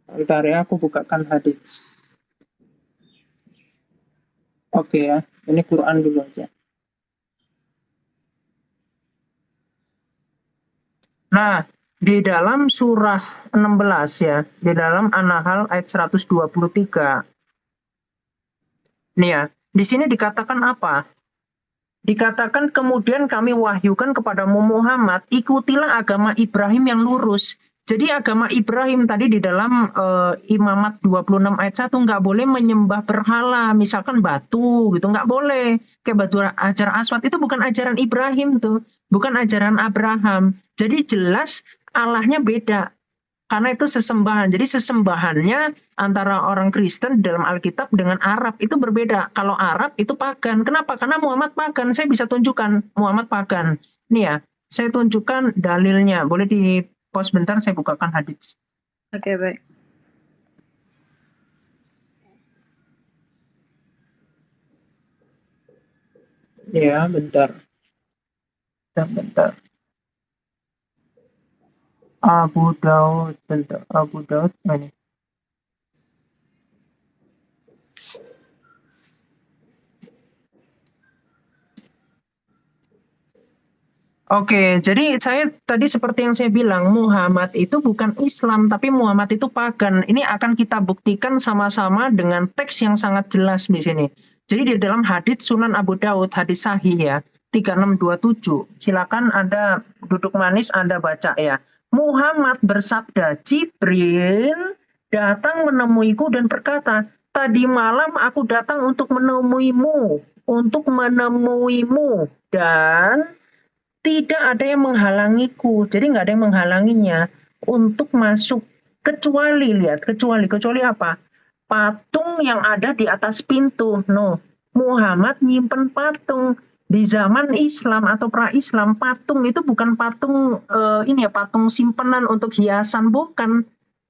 Bentar ya, aku bukakan hadits. Oke ya, ini Quran dulu aja. Nah, di dalam surah 16 ya, di dalam An-Nahl ayat 123. Nih ya, di sini dikatakan apa? Dikatakan kemudian kami wahyukan kepadamu Muhammad, ikutilah agama Ibrahim yang lurus. Jadi agama Ibrahim tadi di dalam Imamat 26 ayat 1 nggak boleh menyembah berhala, misalkan batu gitu, nggak boleh. Kayak batu Hajar Aswad itu bukan ajaran Ibrahim tuh, bukan ajaran Abraham. Jadi jelas Allahnya beda. Karena itu sesembahan. Jadi sesembahannya antara orang Kristen dalam Alkitab dengan Arab itu berbeda. Kalau Arab itu pagan. Kenapa? Karena Muhammad pagan. Saya bisa tunjukkan Muhammad pagan. Nih ya, saya tunjukkan dalilnya. Boleh di pause bentar, saya bukakan hadits. Oke, baik. Ya, bentar. Bentar. Abu Daud, bentar. Abu Daud, ini. Oke, jadi saya tadi seperti yang saya bilang, Muhammad itu bukan Islam, tapi Muhammad itu pagan. Ini akan kita buktikan sama-sama dengan teks yang sangat jelas di sini. Jadi di dalam hadits Sunan Abu Daud, hadis sahih ya, 3627. Silakan Anda duduk manis, Anda baca ya. Muhammad bersabda, Jibril datang menemuiku dan berkata, tadi malam aku datang untuk menemuimu, dan tidak ada yang menghalangiku. Jadi nggak ada yang menghalanginya untuk masuk. Kecuali apa? Patung yang ada di atas pintu. No, Muhammad nyimpen patung. Di zaman Islam atau pra-Islam, patung itu bukan patung patung simpenan untuk hiasan, bukan.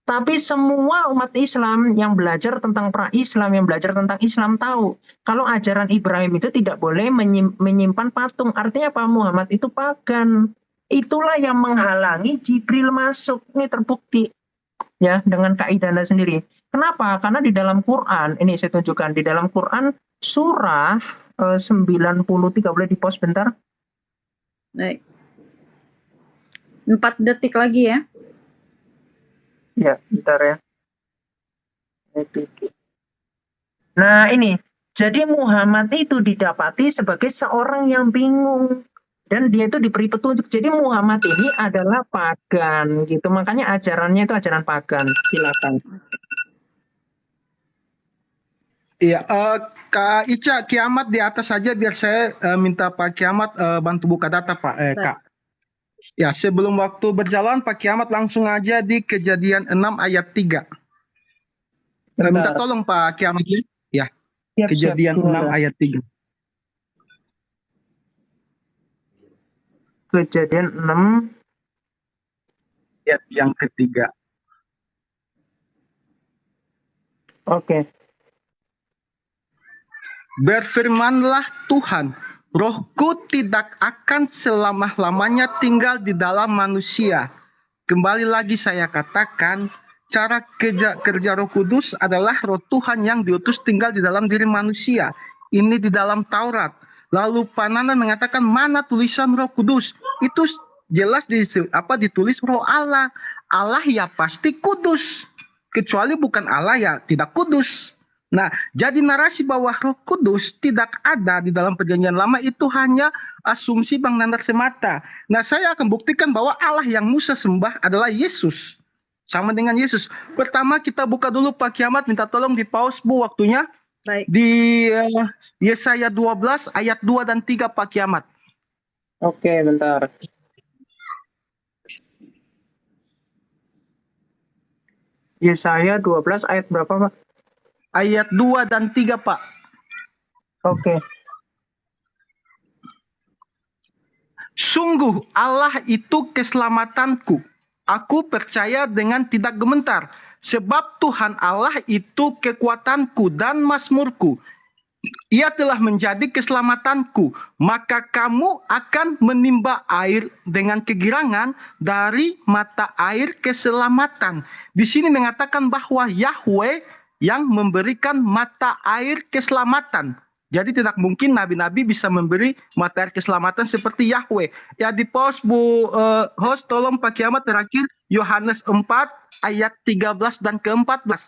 Tapi semua umat Islam yang belajar tentang pra-Islam, yang belajar tentang Islam tahu kalau ajaran Ibrahim itu tidak boleh menyimpan patung. Artinya apa? Muhammad itu pagan. Itulah yang menghalangi Jibril masuk. Ini terbukti ya dengan kaidahnya sendiri. Kenapa? Karena di dalam Quran, ini saya tunjukkan di dalam Quran surah 93, boleh di-pause bentar? Baik. 4 detik lagi ya. Ya, bentar ya. Nah ini, jadi Muhammad itu didapati sebagai seorang yang bingung. Dan dia itu diberi petunjuk. Jadi Muhammad ini adalah pagan gitu. Makanya ajarannya itu ajaran pagan. Silakan. Iya, Kak Ica, Kiamat di atas saja biar saya minta Pak Kiamat bantu buka data Pak, Kak. Ya, sebelum waktu berjalan Pak Kiamat langsung aja di Kejadian 6 ayat 3. Minta tolong Pak Kiamat ya. Ya, Kejadian 6 ayat 3. Kejadian 6 ayat yang ketiga. Oke. Berfirmanlah Tuhan, Rohku tidak akan selama-lamanya tinggal di dalam manusia. Kembali lagi saya katakan, cara kerja Roh Kudus adalah Roh Tuhan yang diutus tinggal di dalam diri manusia. ini di dalam Taurat. Lalu Pak Nandan mengatakan mana tulisan Roh Kudus? Itu jelas ditulis Roh Allah. Allah ya pasti kudus. Kecuali bukan Allah ya tidak kudus. Nah, jadi narasi bahwa Roh Kudus tidak ada di dalam Perjanjian Lama itu hanya asumsi Bang Nandar semata. Nah, saya akan buktikan bahwa Allah yang Musa sembah adalah Yesus. Sama dengan Yesus. Pertama kita buka dulu Pak Kiamat, minta tolong di pause Bu waktunya. Baik. Di Yesaya 12 ayat 2 dan 3 Pak Kiamat. Oke, bentar. Yesaya 12 ayat berapa, Pak? Ayat 2 dan 3 Pak. Oke. Sungguh Allah itu keselamatanku. Aku percaya dengan tidak gemetar. Sebab Tuhan Allah itu kekuatanku dan mazmurku. Ia telah menjadi keselamatanku. Maka kamu akan menimba air dengan kegirangan dari mata air keselamatan. Di sini mengatakan bahwa Yahweh yang memberikan mata air keselamatan. Jadi tidak mungkin nabi-nabi bisa memberi mata air keselamatan seperti Yahweh. Ya di pause Bu host, tolong Pak Kiamat terakhir Yohanes 4 ayat 13 dan ke-14.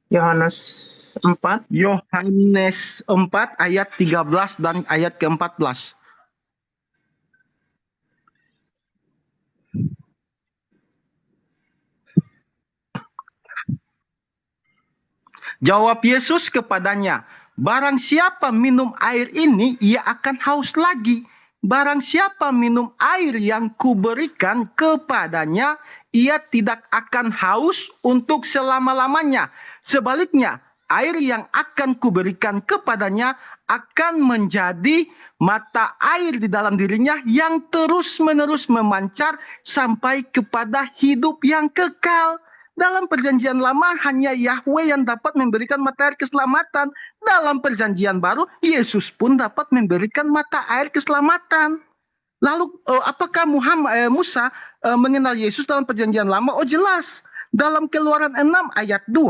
Yohanes 4. Yohanes 4 ayat 13 dan ayat ke-14. Jawab Yesus kepadanya, barang siapa minum air ini, ia akan haus lagi. Barang siapa minum air yang kuberikan kepadanya, ia tidak akan haus untuk selama-lamanya. Sebaliknya, air yang akan kuberikan kepadanya akan menjadi mata air di dalam dirinya yang terus-menerus memancar sampai kepada hidup yang kekal. Dalam Perjanjian Lama hanya Yahweh yang dapat memberikan mata air keselamatan. Dalam Perjanjian Baru Yesus pun dapat memberikan mata air keselamatan. Lalu apakah Musa mengenal Yesus dalam Perjanjian Lama? Oh jelas. Dalam Keluaran 6 ayat 2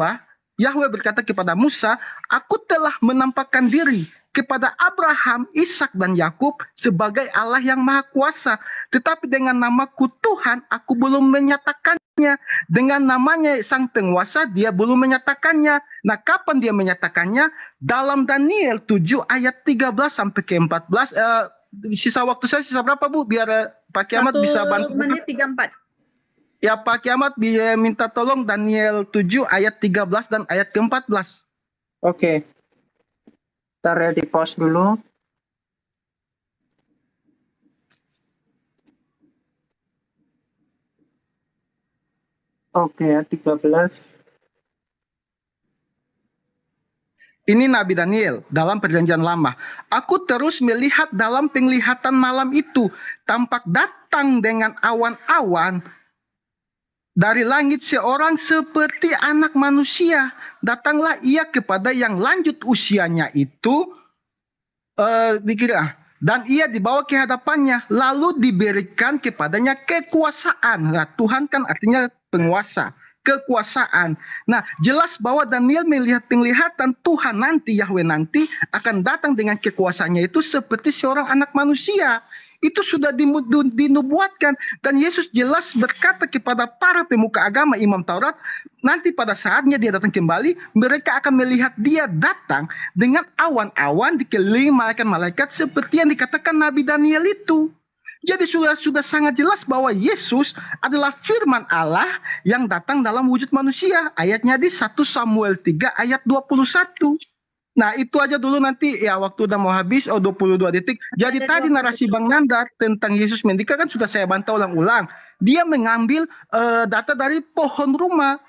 Yahweh berkata kepada Musa, aku telah menampakkan diri kepada Abraham, Ishak dan Yakub sebagai Allah yang Maha Kuasa. Tetapi dengan namaku Tuhan, aku belum menyatakannya. Dengan namanya Sang Penguasa, dia belum menyatakannya. Nah, kapan dia menyatakannya? Dalam Daniel 7 ayat 13 sampai ke 14. Sisa waktu saya sisa berapa Bu? Biar Pak Kiamat bisa bantu. 1 menit 34. Ya Pak Kiamat minta tolong Daniel 7 ayat 13 dan ayat ke-14. Oke. Ntar ya di pause dulu. Oke ya, 13. Ini Nabi Daniel dalam Perjanjian Lama. Aku terus melihat dalam penglihatan malam itu, tampak datang dengan awan-awan dari langit seorang seperti anak manusia. Datanglah ia kepada yang lanjut usianya itu, dan ia dibawa ke hadapannya, lalu diberikan kepadanya kekuasaan. Nah, Tuhan kan artinya penguasa, kekuasaan. Nah, jelas bahwa Daniel melihat penglihatan Tuhan nanti, Yahweh nanti akan datang dengan kekuasaannya itu seperti seorang anak manusia. Itu sudah dinubuatkan, dan Yesus jelas berkata kepada para pemuka agama, imam Taurat, nanti pada saatnya dia datang kembali, mereka akan melihat dia datang dengan awan-awan dikelilingi malaikat-malaikat seperti yang dikatakan Nabi Daniel itu. Jadi sudah sangat jelas bahwa Yesus adalah firman Allah yang datang dalam wujud manusia. Ayatnya di 1 Samuel 3 ayat 21. Nah itu aja dulu, nanti ya waktu udah mau habis 22 detik. Jadi tadi narasi Bang Nandar tentang Yesus Mendika kan sudah saya bantah ulang-ulang. Dia mengambil data dari pohon rumah,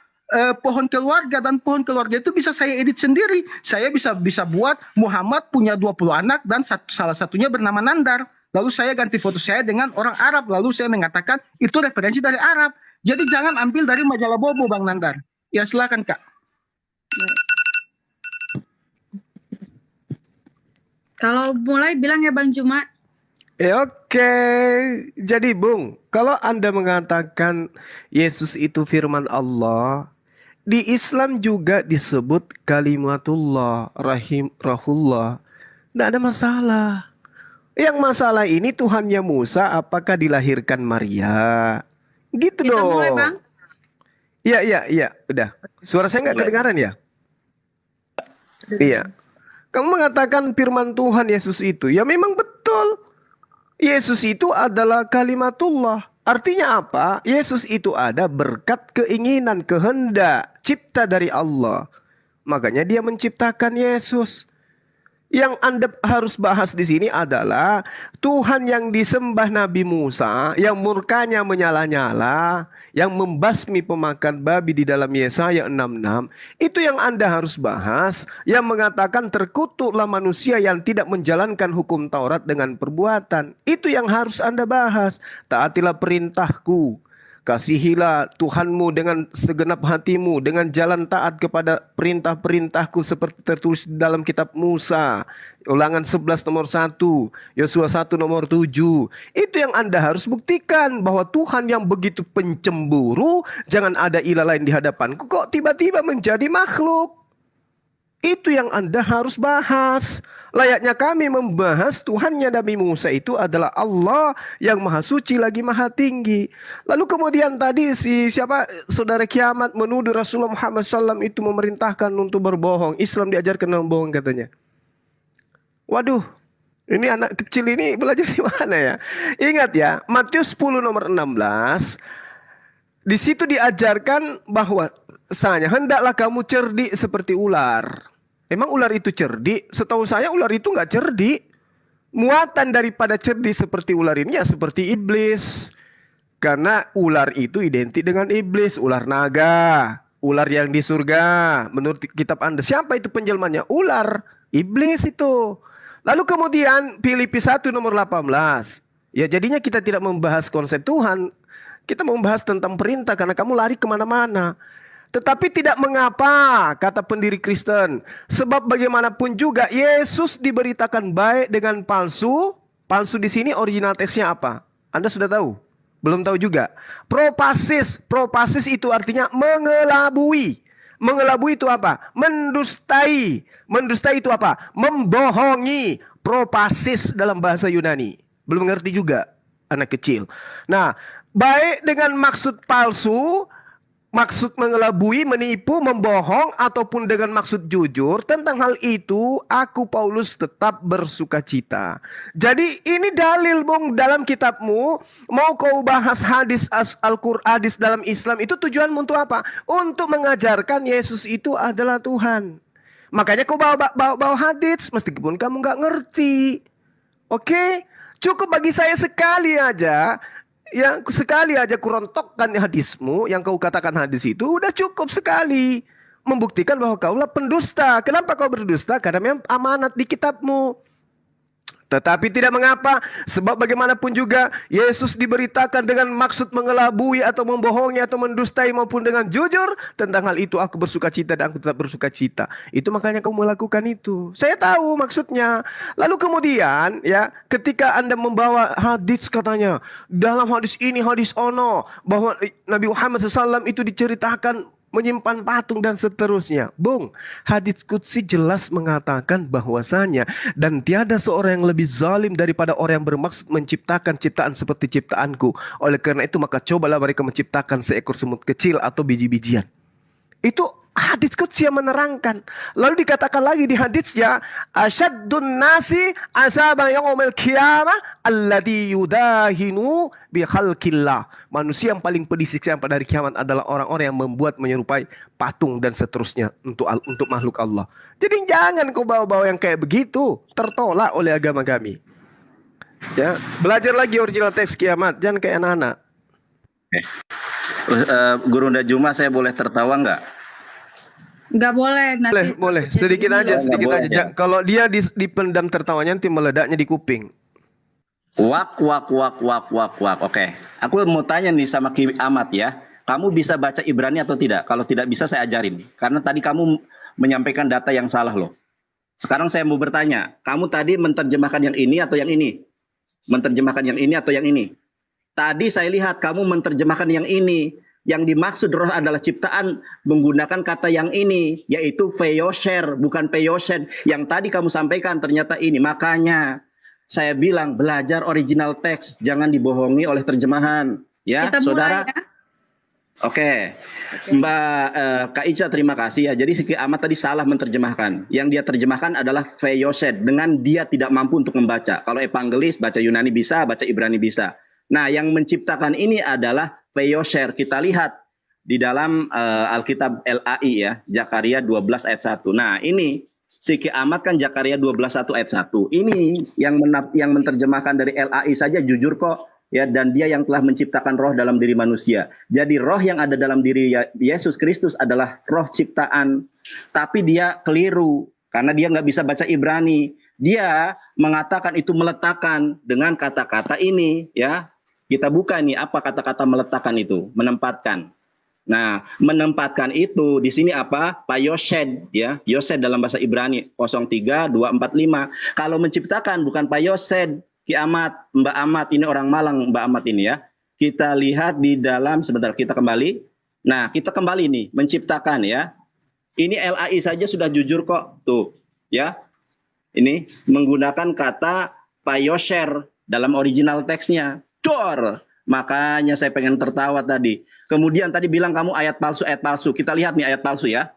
pohon keluarga, dan pohon keluarga itu bisa saya edit sendiri. Saya bisa buat Muhammad punya 20 anak dan salah satunya bernama Nandar. Lalu saya ganti foto saya dengan orang Arab, lalu saya mengatakan itu referensi dari Arab. Jadi jangan ambil dari majalah Bobo Bang Nandar. Ya silakan Kak. Kalau mulai bilang ya Bang Juma. Oke. Jadi Bung, kalau Anda mengatakan Yesus itu firman Allah, di Islam juga disebut kalimatullah, rahullah. Tidak ada masalah. Yang masalah ini Tuhannya Musa apakah dilahirkan Maria? Gitu Kita mulai, dong. Bang. Iya. Udah. Suara saya nggak kedengaran ya? Iya. Kamu mengatakan firman Tuhan Yesus itu. Ya memang betul. Yesus itu adalah kalimatullah. Artinya apa? Yesus itu ada berkat keinginan, kehendak, cipta dari Allah. Makanya dia menciptakan Yesus. Yang Anda harus bahas di sini adalah Tuhan yang disembah Nabi Musa, yang murkanya menyala-nyala, yang membasmi pemakan babi di dalam Yesaya 66. Itu yang Anda harus bahas, yang mengatakan terkutuklah manusia yang tidak menjalankan hukum Taurat dengan perbuatan. Itu yang harus Anda bahas. Taatilah perintahku. Kasihilah Tuhanmu dengan segenap hatimu, dengan jalan taat kepada perintah-perintahku seperti tertulis dalam kitab Musa. Ulangan 11 nomor 1, Yosua 1 nomor 7. Itu yang Anda harus buktikan, bahwa Tuhan yang begitu pencemburu, jangan ada ilah lain di hadapanku, kok tiba-tiba menjadi makhluk. Itu yang Anda harus bahas. Layaknya kami membahas Tuhannya Nabi Musa itu adalah Allah yang maha suci lagi maha tinggi. Lalu kemudian tadi saudara Kiamat menuduh Rasulullah Muhammad SAW itu memerintahkan untuk berbohong. Islam diajarkan berbohong katanya. Waduh, ini anak kecil ini belajar di mana ya? Ingat ya, Matius 10 nomor 16. Di situ diajarkan bahwa hendaklah kamu cerdik seperti ular. Emang ular itu cerdik? Setahu saya ular itu nggak cerdik. Muatan daripada cerdik seperti ular ini ya seperti iblis. Karena ular itu identik dengan iblis, ular naga, ular yang di surga. Menurut kitab Anda, siapa itu penjelmannya? Ular, iblis itu. Lalu kemudian Filipi 1 nomor 18. Ya jadinya kita tidak membahas konsep Tuhan. Kita membahas tentang perintah karena kamu lari kemana-mana. Tetapi tidak mengapa, kata pendiri Kristen. Sebab bagaimanapun juga Yesus diberitakan baik dengan palsu. Palsu di sini original teksnya apa? Anda sudah tahu? Belum tahu juga. Propasis. Propasis itu artinya mengelabui. Mengelabui itu apa? Mendustai. Mendustai itu apa? Membohongi. Propasis dalam bahasa Yunani. Belum ngerti juga anak kecil. Nah, baik dengan maksud palsu, maksud mengelabui, menipu, membohong, ataupun dengan maksud jujur. Tentang hal itu, aku Paulus tetap bersukacita. Jadi ini dalil Bung dalam kitabmu. Mau kau bahas hadis Al-Quran, hadis dalam Islam, itu tujuanmu untuk apa? Untuk mengajarkan Yesus itu adalah Tuhan. Makanya kau bawa hadis, meskipun kamu gak ngerti. Oke? Cukup bagi saya sekali aja. Yang sekali aja kurontokkan hadismu, yang kau katakan hadis itu udah cukup sekali membuktikan bahwa kaulah pendusta. Kenapa kau berdusta? Karena memang amanat di kitabmu. Tetapi tidak mengapa, sebab bagaimanapun juga Yesus diberitakan dengan maksud mengelabui atau membohongi atau mendustai maupun dengan jujur. Tentang hal itu aku bersukacita dan aku tetap bersukacita. Itu makanya kau melakukan itu. Saya tahu maksudnya. Lalu kemudian ya, ketika Anda membawa hadis katanya, dalam hadis ini hadis ono, bahwa Nabi Muhammad SAW itu diceritakan menyimpan patung dan seterusnya. Bung, hadits qudsi jelas mengatakan bahwasanya dan tiada seorang yang lebih zalim daripada orang yang bermaksud menciptakan ciptaan seperti ciptaanku. Oleh karena itu maka cobalah mereka menciptakan seekor semut kecil atau biji-bijian. Itu hadits qudsi yang menerangkan. Lalu dikatakan lagi di haditsnya, asyaddun nasi azaban yaumil qiyamah alladzi yudahinu bi khalqillah. Manusia yang paling pedih siksaan pada hari kiamat adalah orang-orang yang membuat menyerupai patung dan seterusnya untuk makhluk Allah. Jadi jangan kau bawa-bawa yang kayak begitu, tertolak oleh agama kami. Ya, belajar lagi original teks kiamat, jangan kayak anak-anak. Guru Nda Juma, saya boleh tertawa nggak? Nggak boleh. Nanti Boleh. Sedikit aja. Ya. Kalau dia dipendam tertawanya nanti meledaknya di kuping. Wak. Oke. Aku mau tanya nih sama Ki Ahmad ya. Kamu bisa baca Ibrani atau tidak? Kalau tidak bisa saya ajarin. Karena tadi kamu menyampaikan data yang salah loh. Sekarang saya mau bertanya. Kamu tadi menerjemahkan yang ini atau yang ini? Menerjemahkan yang ini atau yang ini? Tadi saya lihat kamu menerjemahkan yang ini. Yang dimaksud roh adalah ciptaan menggunakan kata yang ini, yaitu Veyosher, bukan Peyoshed. Yang tadi kamu sampaikan ternyata ini. Makanya saya bilang belajar original teks, jangan dibohongi oleh terjemahan. Ya, Kita saudara. mulai ya. Oke. Mbak Kak Ica, terima kasih ya. Jadi Siki Ahmad tadi salah menerjemahkan. Yang dia terjemahkan adalah Veyoshed, dengan dia tidak mampu untuk membaca. Kalau evangelis baca Yunani bisa, baca Ibrani bisa. Nah, yang menciptakan ini adalah Veyosher. Kita lihat di dalam Alkitab LAI ya, Zakaria 12 ayat 1. Nah, ini Siki Ahmad kan Zakaria 12:1 ayat 1. Ini yang menerjemahkan dari LAI saja jujur kok. Ya, dan dia yang telah menciptakan roh dalam diri manusia. Jadi roh yang ada dalam diri Yesus Kristus adalah roh ciptaan. Tapi dia keliru karena dia nggak bisa baca Ibrani. Dia mengatakan itu meletakkan dengan kata-kata ini. Ya, kita buka nih apa kata-kata meletakkan itu, menempatkan. Nah, menempatkan itu di sini apa? Payoshed ya. Yosed dalam bahasa Ibrani 03245. Kalau menciptakan bukan payoshed. Ki Ahmad, Mbak Ahmad, ini orang Malang Mbak Ahmad ini ya. Kita lihat di dalam, sebentar kita kembali. Nah, kita kembali nih, menciptakan ya. Ini LAI saja sudah jujur kok, tuh ya. Ini menggunakan kata Payosher dalam original teksnya. Dor, makanya saya pengen tertawa tadi. Kemudian tadi bilang kamu ayat palsu. Kita lihat nih ayat palsu ya.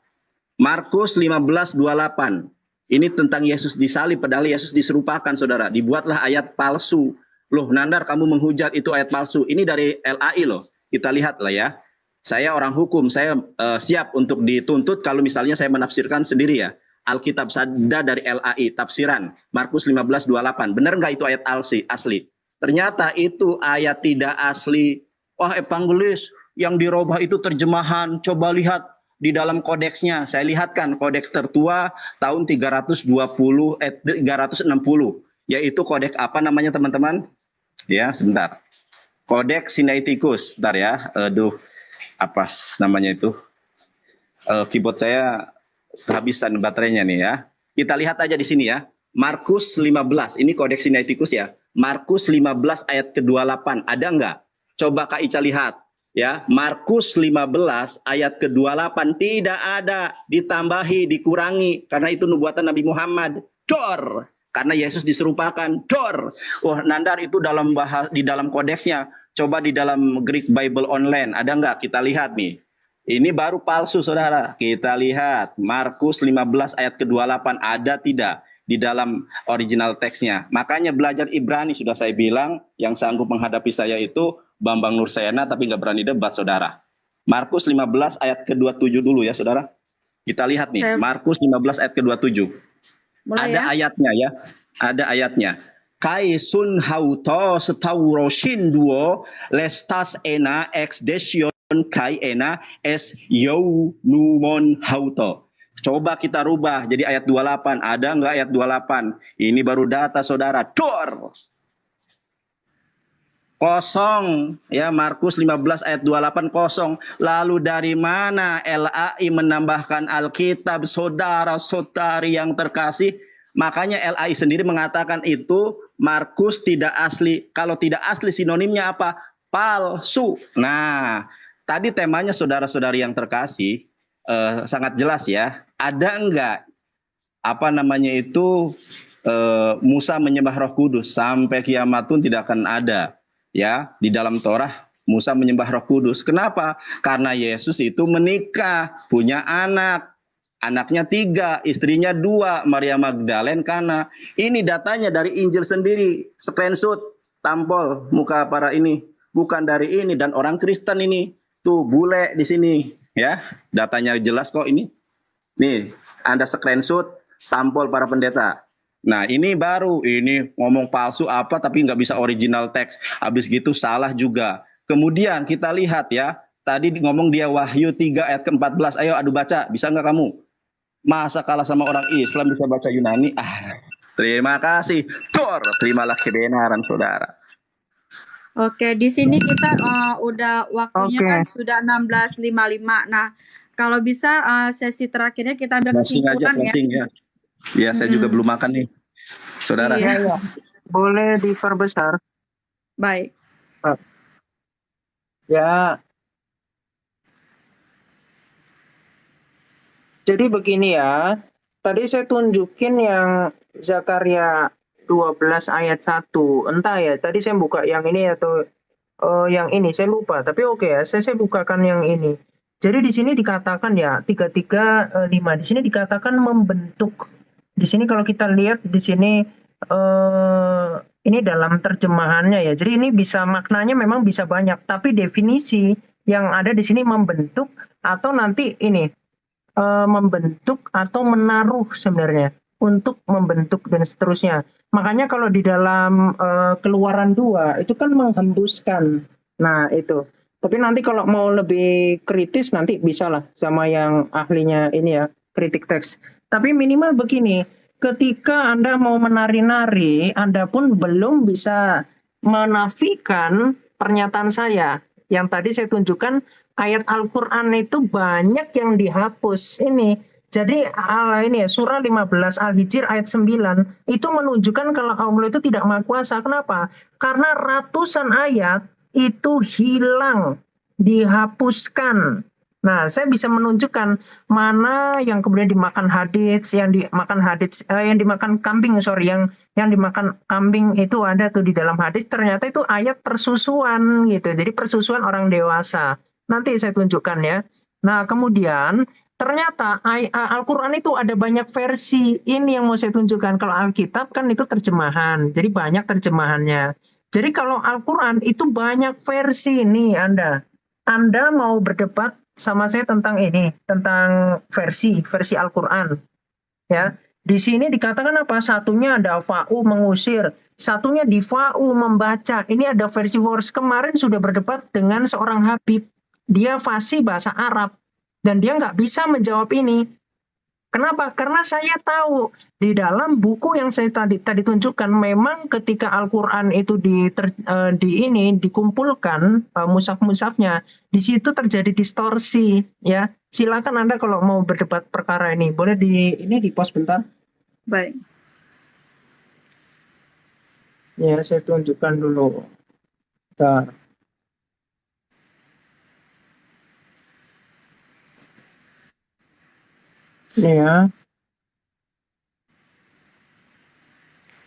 Markus 15:28. Ini tentang Yesus disalib, padahal Yesus diserupakan, saudara. Dibuatlah ayat palsu. Loh, Nandar, kamu menghujat itu ayat palsu. Ini dari LAI loh. Kita lihat lah ya. Saya orang hukum, saya siap untuk dituntut kalau misalnya saya menafsirkan sendiri ya. Alkitab Sada dari LAI, tafsiran. Markus 15:28. Benar nggak itu ayat asli? Ternyata itu ayat tidak asli. Wah, evangelis, yang dirubah itu terjemahan. Coba lihat di dalam kodeksnya. Saya lihatkan kodeks tertua tahun 360, yaitu kodeks apa namanya teman-teman? Ya, sebentar. Kodeks Sinaiticus. Bentar ya. Aduh, apa namanya itu? Keyboard saya kehabisan baterainya nih ya. Kita lihat aja di sini ya. Markus 15. Ini kodeks Sinaiticus ya. Markus 15 ayat ke-28. Ada nggak? Coba Kak Ica lihat. Ya, Markus 15 ayat ke-28 tidak ada, ditambahi, dikurangi karena itu nubuatan Nabi Muhammad. Dor, karena Yesus diserupakan. Dor. Wah, Nandar itu di dalam kodeksnya. Coba di dalam Greek Bible Online ada nggak? Kita lihat nih. Ini baru palsu, saudara. Kita lihat Markus 15 ayat ke-28 ada tidak di dalam original teksnya. Makanya belajar Ibrani sudah saya bilang, yang sanggup menghadapi saya itu Bambang Nursena, tapi nggak berani debat, saudara. Markus 15 ayat ke-27 dulu ya, saudara. Kita lihat nih, Markus 15 ayat ke-27. Ada ayatnya ya, ada ayatnya. Kai sun hauto setaurosin duo lestas ena ex desion kai ena es you numon hauto. Coba kita rubah jadi ayat 28. Ada nggak ayat 28? Ini baru data, saudara. Dor. Kosong ya, Markus 15 ayat 28 kosong. Lalu dari mana LAI menambahkan Alkitab, saudara-saudari yang terkasih? Makanya LAI sendiri mengatakan itu Markus tidak asli. Kalau tidak asli sinonimnya apa? Palsu. Nah, tadi temanya saudara-saudari yang terkasih sangat jelas ya. Ada enggak apa namanya itu Musa menyembah Roh Kudus? Sampai kiamat pun tidak akan ada. Ya, di dalam Torah Musa menyembah Roh Kudus. Kenapa? Karena Yesus itu menikah, punya anak. Anaknya 3, istrinya 2, Maria Magdalene, Kana. Ini datanya dari Injil sendiri, screenshot, tampol muka para ini, bukan dari ini, dan orang Kristen ini. Tuh bule di sini, ya. Datanya jelas kok ini. Nih, Anda screenshot, tampol para pendeta. Nah, ini baru, ini ngomong palsu apa tapi nggak bisa original teks. Habis gitu salah juga. Kemudian kita lihat ya, tadi ngomong dia Wahyu 3 ayat ke-14. Ayo adu baca, bisa nggak kamu? Masa kalah sama orang Islam bisa baca Yunani? Terima kasih. Dor, terimalah kebenaran, saudara. Oke, di sini kita udah waktunya kan sudah 16.55. Nah, kalau bisa sesi terakhirnya kita ambil kesimpulan ya. Ya, saya juga belum makan nih, saudara. Iya. Boleh diperbesar. Baik. Ya, Jadi begini ya, tadi saya tunjukin yang Zakaria 12 ayat 1. Entah ya, tadi saya buka yang ini atau yang ini, saya lupa. Tapi oke ya, saya bukakan yang ini. Jadi di sini dikatakan ya, 335. Di sini dikatakan membentuk. Di sini kalau kita lihat di sini ini dalam terjemahannya ya. Jadi ini bisa maknanya memang bisa banyak, tapi definisi yang ada di sini membentuk atau nanti ini membentuk atau menaruh sebenarnya untuk membentuk dan seterusnya. Makanya kalau di dalam Keluaran 2 itu kan menghembuskan. Nah, itu. Tapi nanti kalau mau lebih kritis nanti bisa lah sama yang ahlinya ini ya, kritik teks. Tapi minimal begini, ketika Anda mau menari-nari, Anda pun belum bisa menafikan pernyataan saya. Yang tadi saya tunjukkan ayat Al-Quran itu banyak yang dihapus ini. Jadi ini ya, surah 15 Al-Hijr ayat 9 itu menunjukkan kalau Allah itu tidak maha kuasa. Kenapa? Karena ratusan ayat itu hilang, dihapuskan. Nah, saya bisa menunjukkan mana yang kemudian dimakan hadits, yang dimakan kambing, yang dimakan kambing itu ada tuh di dalam hadis. Ternyata itu ayat persusuan gitu. Jadi persusuan orang dewasa. Nanti saya tunjukkan ya. Nah, kemudian ternyata Al-Quran itu ada banyak versi. Ini yang mau saya tunjukkan. Kalau Alkitab kan itu terjemahan. Jadi banyak terjemahannya. Jadi kalau Al-Quran itu banyak versi nih Anda. Anda mau berdebat sama saya tentang ini, tentang versi Al-Quran. Ya, di sini dikatakan apa? Satunya ada fa'u mengusir, satunya di fa'u membaca. Ini ada versi Wars. Kemarin sudah berdebat dengan seorang Habib. Dia fasih bahasa Arab dan dia nggak bisa menjawab ini. Kenapa? Karena saya tahu di dalam buku yang saya tadi tunjukkan memang ketika Al-Quran itu dikumpulkan mushaf-mushafnya, di situ terjadi distorsi ya. Silakan Anda kalau mau berdebat perkara ini, boleh di pause bentar. Baik. Ya, saya tunjukkan dulu. Bentar. Ini ya.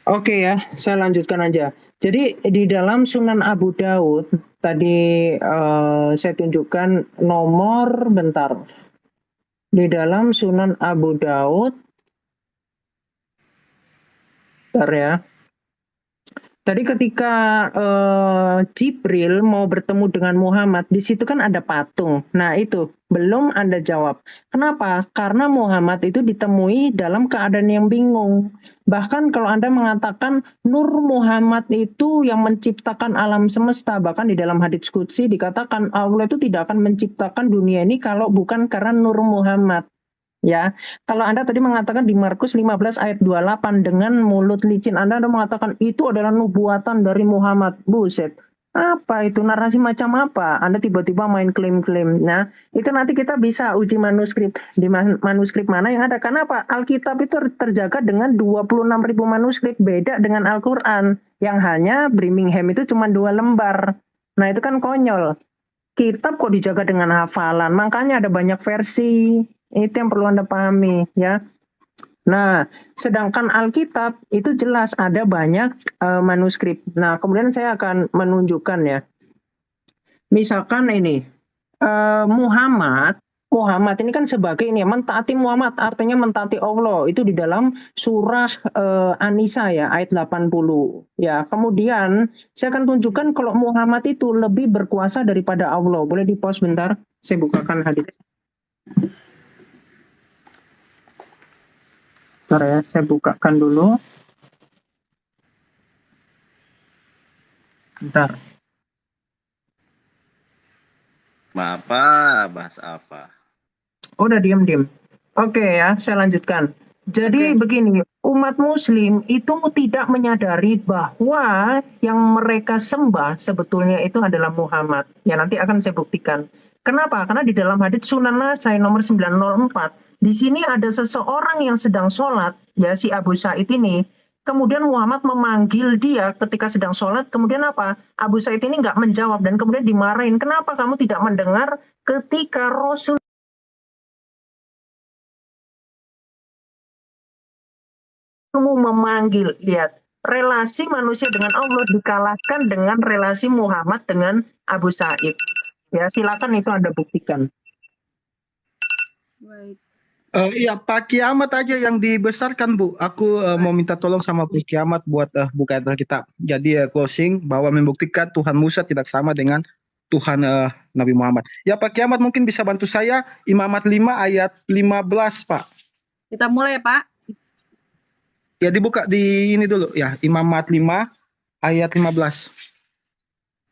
Oke ya, saya lanjutkan aja. Jadi di dalam Sunan Abu Daud tadi saya tunjukkan nomor bentar. Di dalam Sunan Abu Daud, bentar ya. Tadi ketika Jibril mau bertemu dengan Muhammad, di situ kan ada patung. Nah itu belum Anda jawab. Kenapa? Karena Muhammad itu ditemui dalam keadaan yang bingung. Bahkan kalau Anda mengatakan Nur Muhammad itu yang menciptakan alam semesta, bahkan di dalam hadits qudsi dikatakan Allah itu tidak akan menciptakan dunia ini kalau bukan karena Nur Muhammad. Ya, kalau Anda tadi mengatakan di Markus 15 ayat 28 dengan mulut licin Anda mengatakan itu adalah nubuatan dari Muhammad. Buset. Apa itu narasi macam apa? Anda tiba-tiba main klaim-klaim. Nah, itu nanti kita bisa uji manuskrip. Di manuskrip mana yang ada? Karena apa? Alkitab itu terjaga dengan 26.000 manuskrip. Beda dengan Al-Quran. Yang hanya Birmingham itu cuma 2 lembar. Nah, itu kan konyol. Kitab kok dijaga dengan hafalan. Makanya ada banyak versi. Itu yang perlu Anda pahami ya. Nah, sedangkan Alkitab itu jelas ada banyak manuskrip. Nah, kemudian saya akan menunjukkan ya. Misalkan ini Muhammad ini kan sebagai ini mentaati Muhammad artinya mentaati Allah itu di dalam surah An-Nisa ya ayat 80 ya. Kemudian saya akan tunjukkan kalau Muhammad itu lebih berkuasa daripada Allah. Boleh di pause bentar? Saya bukakan hadis. Bentar ya, saya bukakan dulu. Bentar. Bahas apa? Udah diem. Oke ya, saya lanjutkan. Jadi begini, umat muslim itu tidak menyadari bahwa yang mereka sembah sebetulnya itu adalah Muhammad. Ya nanti akan saya buktikan. Kenapa? Karena di dalam hadits Sunan Nasai nomor 904, di sini ada seseorang yang sedang sholat, ya si Abu Sa'id ini. Kemudian Muhammad memanggil dia ketika sedang sholat. Kemudian apa? Abu Sa'id ini nggak menjawab dan kemudian dimarahin. Kenapa kamu tidak mendengar ketika Rasul kamu memanggil, lihat, relasi manusia dengan Allah dikalahkan dengan relasi Muhammad dengan Abu Said. Ya, silakan itu Anda buktikan. Baik. Iya, Pak Kiamat aja yang dibesarkan, Bu. Aku mau minta tolong sama Pak Kiamat buat buka Alkitab. Jadi closing bahwa membuktikan Tuhan Musa tidak sama dengan Tuhan Nabi Muhammad. Ya, Pak Kiamat mungkin bisa bantu saya Imamat 5 ayat 15, Pak. Kita mulai, Pak. Ya, dibuka di ini dulu ya, Imamat 5 ayat 15.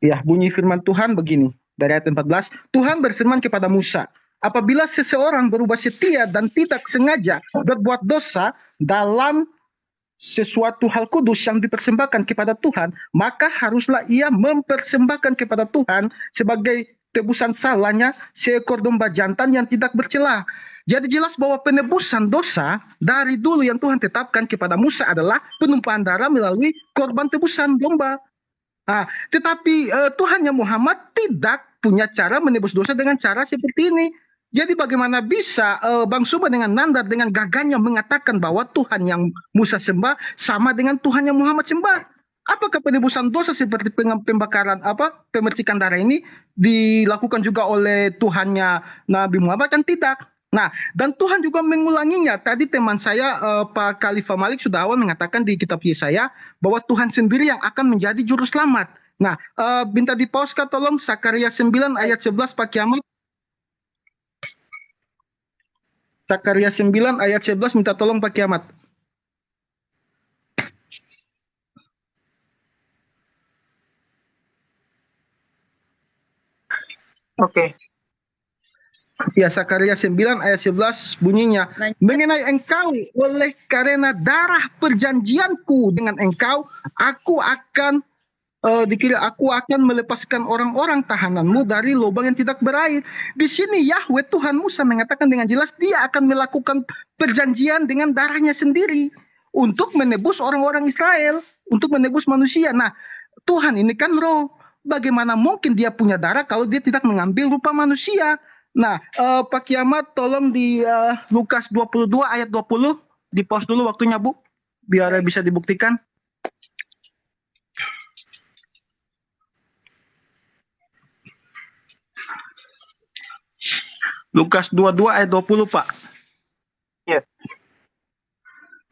Ya, bunyi firman Tuhan begini. Dari ayat 14, Tuhan berfirman kepada Musa, apabila seseorang berubah setia dan tidak sengaja berbuat dosa dalam sesuatu hal kudus yang dipersembahkan kepada Tuhan, maka haruslah ia mempersembahkan kepada Tuhan sebagai tebusan salahnya seekor domba jantan yang tidak bercela. Jadi jelas bahwa penebusan dosa dari dulu yang Tuhan tetapkan kepada Musa adalah penumpahan darah melalui korban tebusan domba. Tetapi Tuhan yang Muhammad tidak punya cara menebus dosa dengan cara seperti ini. Jadi bagaimana bisa Bang Suba dengan Nandar dengan gagahnya mengatakan bahwa Tuhan yang Musa sembah sama dengan Tuhan yang Muhammad sembah? Apakah penebusan dosa seperti pembakaran pemercikan darah ini dilakukan juga oleh Tuhannya Nabi Muhammad? Kan tidak. Nah, dan Tuhan juga mengulanginya. Tadi teman saya Pak Khalifah Malik sudah awal mengatakan di kitab Yesaya bahwa Tuhan sendiri yang akan menjadi juru selamat. Nah, minta dipauskan tolong Sakaria 9 ayat 11 Pak Kiamat. Sakaria 9 ayat 11 minta tolong Pak Kiamat. Oke. Ya, Sakaria 9 ayat 11 bunyinya, mengenai engkau, oleh karena darah perjanjianku dengan engkau, aku akan melepaskan orang-orang tahananmu dari lubang yang tidak berair. Di sini Yahweh Tuhan Musa mengatakan dengan jelas dia akan melakukan perjanjian dengan darahnya sendiri untuk menebus orang-orang Israel, untuk menebus manusia. Nah, Tuhan ini kan roh. Bagaimana mungkin dia punya darah kalau dia tidak mengambil rupa manusia? Nah, Pak Kiamat tolong di Lukas 22 ayat 20 di pause dulu waktunya, Bu, biar bisa dibuktikan. Lukas 22 ayat 20, Pak. Ya.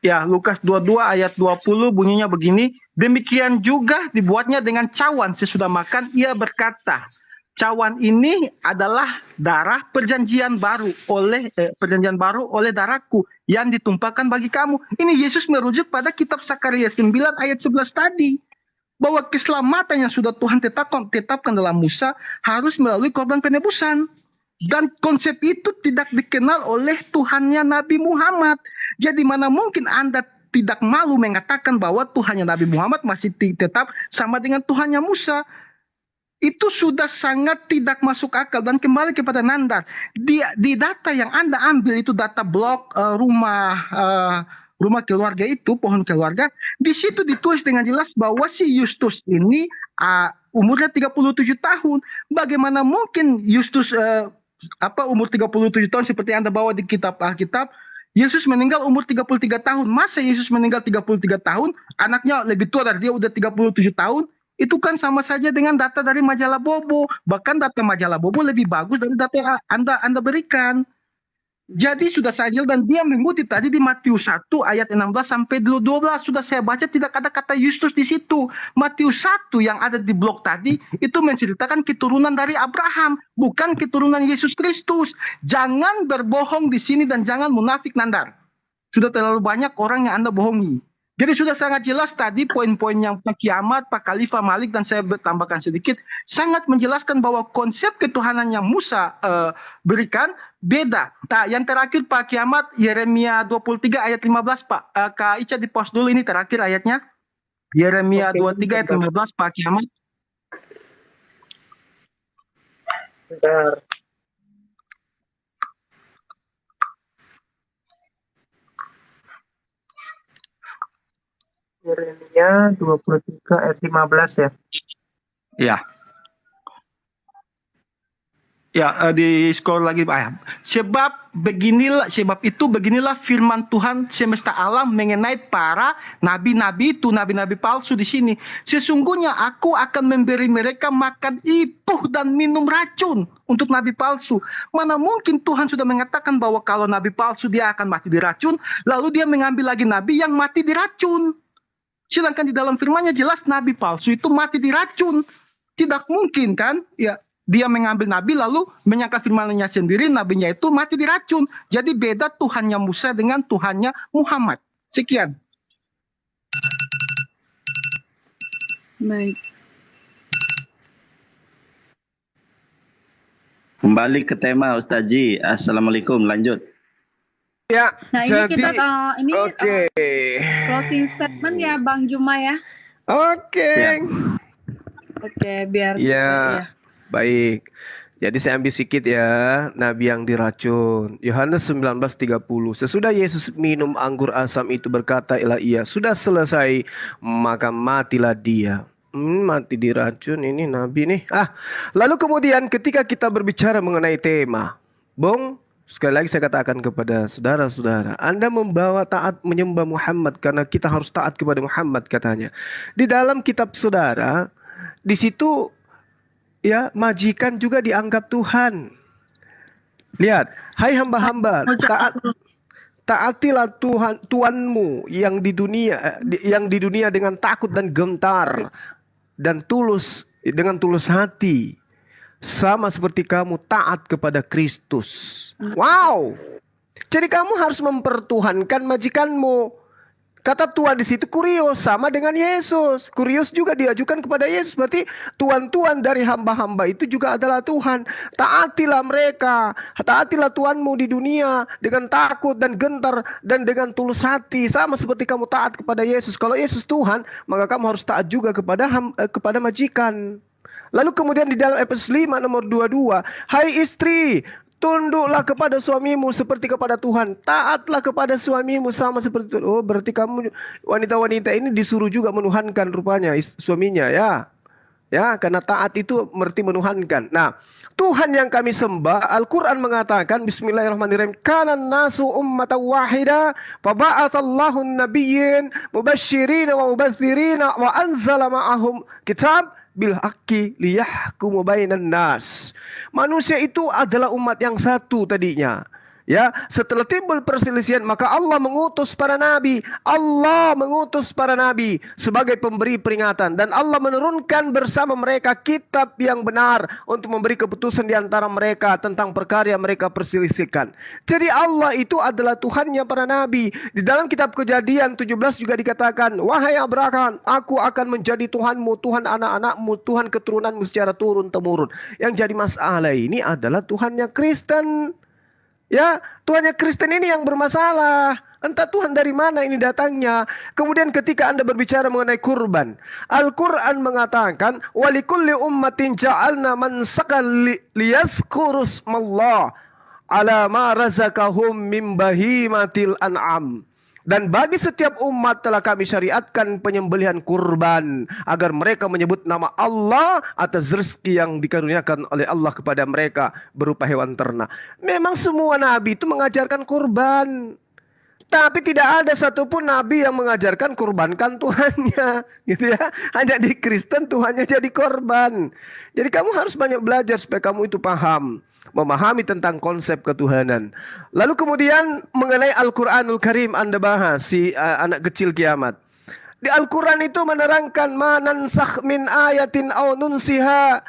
Ya, Lukas 22 ayat 20 bunyinya begini, demikian juga dibuatnya dengan cawan sesudah makan, ia berkata, cawan ini adalah darah perjanjian baru oleh darahku yang ditumpahkan bagi kamu. Ini Yesus merujuk pada kitab Sakaria 9 ayat 11 tadi. Bahwa keselamatan yang sudah Tuhan tetapkan dalam Musa harus melalui korban penebusan. Dan konsep itu tidak dikenal oleh Tuhannya Nabi Muhammad. Jadi mana mungkin Anda tidak malu mengatakan bahwa Tuhannya Nabi Muhammad masih tetap sama dengan Tuhannya Musa. Itu sudah sangat tidak masuk akal. Dan kembali kepada Nandar, di data yang Anda ambil itu data blog rumah keluarga itu, pohon keluarga, di situ ditulis dengan jelas bahwa si Yustus ini umurnya 37 tahun. Bagaimana mungkin Yustus umur 37 tahun seperti Anda bawa di kitab Alkitab, Yesus meninggal umur 33 tahun. Masa Yesus meninggal 33 tahun, anaknya lebih tua dari dia udah 37 tahun? Itu kan sama saja dengan data dari majalah Bobo. Bahkan data majalah Bobo lebih bagus dari data yang Anda berikan. Jadi sudah sajil dan dia mengutip tadi di Matius 1 ayat 16 sampai 12. Sudah saya baca tidak ada kata Yustus di situ. Matius 1 yang ada di blog tadi itu menceritakan keturunan dari Abraham, bukan keturunan Yesus Kristus. Jangan berbohong di sini dan jangan munafik, Nandar. Sudah terlalu banyak orang yang Anda bohongi. Jadi sudah sangat jelas tadi poin-poin yang Pak Kiamat, Pak Khalifah Malik dan saya bertambahkan sedikit sangat menjelaskan bahwa konsep ketuhanan yang Musa berikan beda. Nah, yang terakhir Pak Kiamat Yeremia 23 ayat 15 Pak. Kak Ica di pause dulu, ini terakhir ayatnya. Yeremia 23 ayat 15 Pak Kiamat. Bentar. Yeremia 23 ayat 15 ya. Ya. Ya, di skor lagi Pak. Sebab beginilah firman Tuhan semesta alam mengenai para nabi-nabi itu, nabi-nabi palsu di sini. Sesungguhnya aku akan memberi mereka makan ipuh dan minum racun untuk nabi palsu. Mana mungkin Tuhan sudah mengatakan bahwa kalau nabi palsu dia akan mati diracun, lalu dia mengambil lagi nabi yang mati diracun. Sedangkan di dalam firman-Nya jelas nabi palsu itu mati diracun. Tidak mungkin kan? Ya. Dia mengambil nabi lalu menyangka firman-Nya sendiri nabinya itu mati diracun. Jadi beda Tuhannya Musa dengan Tuhannya Muhammad. Sekian. Baik. Kembali ke tema Ustazi. Assalamualaikum, lanjut. Ya, Nah, jadi ini oke. closing statement ya Bang Juma ya. Oke. Oke, biar Ya. Baik. Jadi saya ambil sedikit ya, nabi yang diracun. Yohanes 19:30. Sesudah Yesus minum anggur asam itu berkata, ia sudah selesai, maka matilah dia. Mati diracun, ini nabi nih. Lalu kemudian ketika kita berbicara mengenai tema, sekali lagi saya katakan kepada saudara-saudara, Anda membawa taat menyembah Muhammad karena kita harus taat kepada Muhammad katanya. Di dalam kitab saudara, di situ ya, majikan juga dianggap Tuhan. Lihat, hai hamba-hamba, taatilah Tuhanmu yang di dunia dengan takut dan gentar dan tulus, dengan tulus hati, sama seperti kamu taat kepada Kristus. Wow. Jadi kamu harus mempertuhankan majikanmu. Kata Tuhan di situ kurios, sama dengan Yesus. Kurios juga diajukan kepada Yesus. Berarti tuan-tuan dari hamba-hamba itu juga adalah Tuhan. Taatilah mereka. Taatilah Tuhanmu di dunia dengan takut dan gentar dan dengan tulus hati, sama seperti kamu taat kepada Yesus. Kalau Yesus Tuhan, maka kamu harus taat juga kepada majikan. Lalu kemudian di dalam Efesus 5 nomor 22, hai istri, tunduklah kepada suamimu seperti kepada Tuhan. Taatlah kepada suamimu sama seperti Tuhan. Oh, berarti kamu wanita-wanita ini disuruh juga menuhankan rupanya suaminya ya. Ya, karena taat itu berarti menuhankan. Nah, Tuhan yang kami sembah, Al-Quran mengatakan, Bismillahirrahmanirrahim, kanan nasu ummatan wahida, faba'atallahu nabiyyin, mubashirina wa mubathirina, wa anzala ma'ahum kitab, bil haqqi liyahkumu bainan nas. Manusia itu adalah umat yang satu tadinya. Ya, setelah timbul perselisihan maka Allah mengutus para nabi. Allah mengutus para nabi sebagai pemberi peringatan dan Allah menurunkan bersama mereka kitab yang benar untuk memberi keputusan di antara mereka tentang perkara yang mereka perselisihkan. Jadi Allah itu adalah Tuhannya para nabi. Di dalam kitab Kejadian 17 juga dikatakan, wahai Abraham, aku akan menjadi Tuhanmu, Tuhan anak-anakmu, Tuhan keturunanmu secara turun-temurun. Yang jadi masalah ini adalah Tuhannya Kristen. Ya, Tuhannya Kristen ini yang bermasalah. Entah Tuhan dari mana ini datangnya. Kemudian ketika Anda berbicara mengenai kurban, Al-Quran mengatakan, walikulli ummatin ja'alna mansakan liyazkuru smallah ala ma razaqahum min bahimatil an'am. Dan bagi setiap umat telah kami syariatkan penyembelihan kurban agar mereka menyebut nama Allah atas rezeki yang dikaruniakan oleh Allah kepada mereka berupa hewan ternak. Memang semua nabi itu mengajarkan kurban. Tapi tidak ada satupun nabi yang mengajarkan kurbankan Tuhannya, gitu ya. Hanya di Kristen Tuhannya jadi korban. Jadi kamu harus banyak belajar supaya kamu itu paham, memahami tentang konsep ketuhanan. Lalu kemudian mengenai Al-Quranul Karim Anda bahas si anak kecil kiamat. Di Al-Quran itu menerangkan manansakh min ayatin aw nunsiha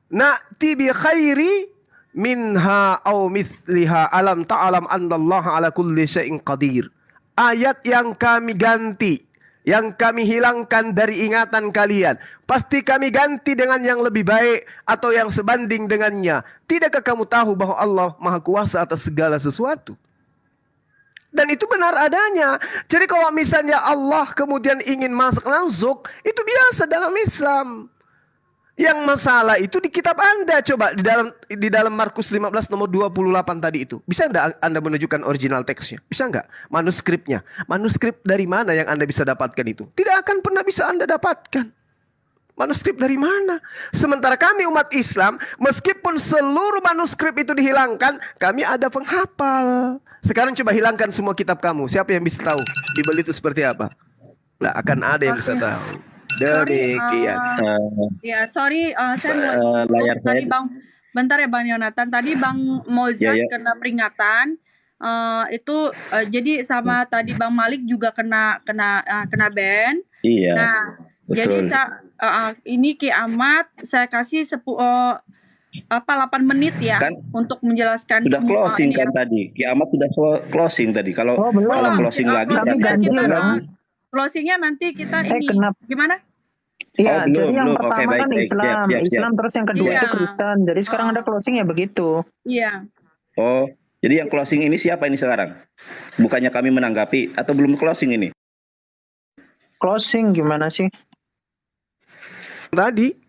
na'ti bi khairi minha aw mithliha alam ta'alam annallaha ala kulli syai'in qadir. Ayat yang kami ganti, yang kami hilangkan dari ingatan kalian, pasti kami ganti dengan yang lebih baik atau yang sebanding dengannya. Tidakkah kamu tahu bahwa Allah Maha Kuasa atas segala sesuatu? Dan itu benar adanya. Jadi kalau misalnya Allah kemudian ingin masak langsung, itu biasa dalam Islam. Yang masalah itu di kitab Anda. Coba di dalam Markus 15 nomor 28 tadi itu. Bisa enggak Anda menunjukkan original teksnya? Bisa enggak? Manuskripnya. Manuskrip dari mana yang Anda bisa dapatkan itu? Tidak akan pernah bisa Anda dapatkan. Manuskrip dari mana? Sementara kami umat Islam, meskipun seluruh manuskrip itu dihilangkan, kami ada penghafal. Sekarang coba hilangkan semua kitab kamu. Siapa yang bisa tahu Bible itu seperti apa? Nah, akan ada yang bisa tahu. Demikian. Saya mau layar tadi saya. Bang, bentar ya Bang Yonatan. Tadi Bang Mozart Ya. kena peringatan. Jadi sama tadi Bang Malik juga kena ban. Iya. Nah, jadi betul. ini kiamat saya kasih 8 menit ya Kan untuk menjelaskan sudah semua closing ini kan tadi. Kiamat sudah closing tadi. Kalau belum. kalau closing lagi closingnya ganjil kita dong. closingnya nanti kita ini kenapa? gimana? Iya, belum, jadi yang belum. pertama Oke, baik, kan baik. Islam, Siap. Islam terus yang kedua Iya. itu Kristen. Jadi sekarang ada closing ya begitu. Iya. Oh, jadi yang closing ini siapa ini sekarang? Bukannya kami menanggapi atau belum closing ini? Closing gimana sih? Tadi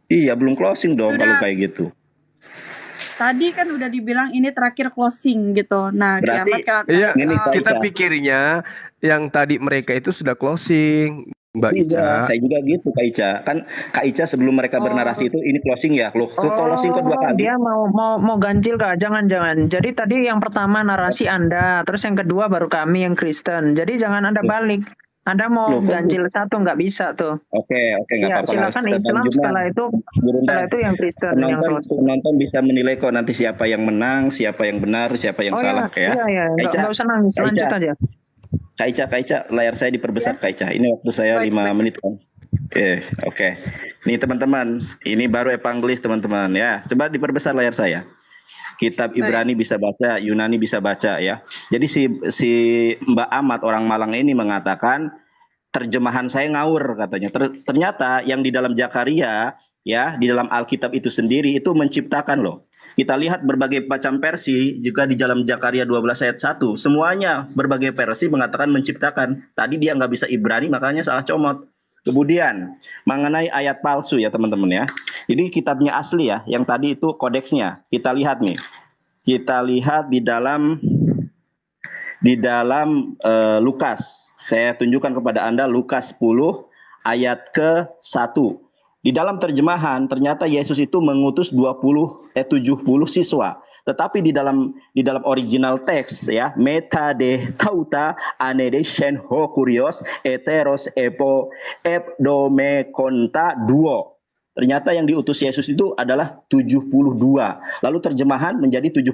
Iya, belum closing dong Sudah. kalau kayak gitu. Tadi kan udah dibilang ini terakhir closing gitu. Nah, Berarti- kiamat iya, Ini kita Kak Ica. pikirnya yang tadi mereka itu sudah closing, Mbak Ica. Iya, saya juga gitu Kak Ica. Kan Kak Ica sebelum mereka bernarasi itu ini closing ya. Loh, closing kok 2 kali? Dia mau ganjil Kak, jangan. Jadi tadi yang pertama narasi Anda, terus yang kedua baru kami yang Kristen. Jadi jangan Anda balik. Anda mau Loh, kok ganjil satu nggak bisa tuh. Oke, nggak Ya, apa-apa. silakan Bang Islam Jurnan. setelah itu yang Kristen yang closing. Penonton bisa menilai kok nanti siapa yang menang, siapa yang benar, siapa yang salah ya. Iya, Kak Ica, nggak usah nangis, Kak lanjut Ica. aja. Kak Ica, layar saya diperbesar Kak Ica. Ini waktu saya Baik, 5 baik. menit kan. Oke. Nih teman-teman, ini baru evangelis teman-teman ya. Coba diperbesar layar saya. Kitab Ibrani bisa baca, Yunani bisa baca ya. Jadi si Mbak Ahmad orang Malang ini mengatakan terjemahan saya ngawur katanya. Ternyata yang di dalam Zakaria ya, di dalam Alkitab itu sendiri itu menciptakan loh. Kita lihat berbagai macam versi juga di dalam Zakaria 12 ayat 1. Semuanya berbagai versi mengatakan menciptakan. Tadi dia nggak bisa Ibrani makanya salah comot. Kemudian mengenai ayat palsu ya teman-teman ya. Ini kitabnya asli ya, yang tadi itu kodeksnya. Kita lihat nih. Kita lihat di dalam Lukas. Saya tunjukkan kepada Anda Lukas 10 ayat ke-1. Di dalam terjemahan ternyata Yesus itu mengutus 70 siswa. Tetapi di dalam original teks ya, meta de tauta anede shen ho kurios eteros epo ebdome konta duo. Ternyata yang diutus Yesus itu adalah 72. Lalu terjemahan menjadi 70.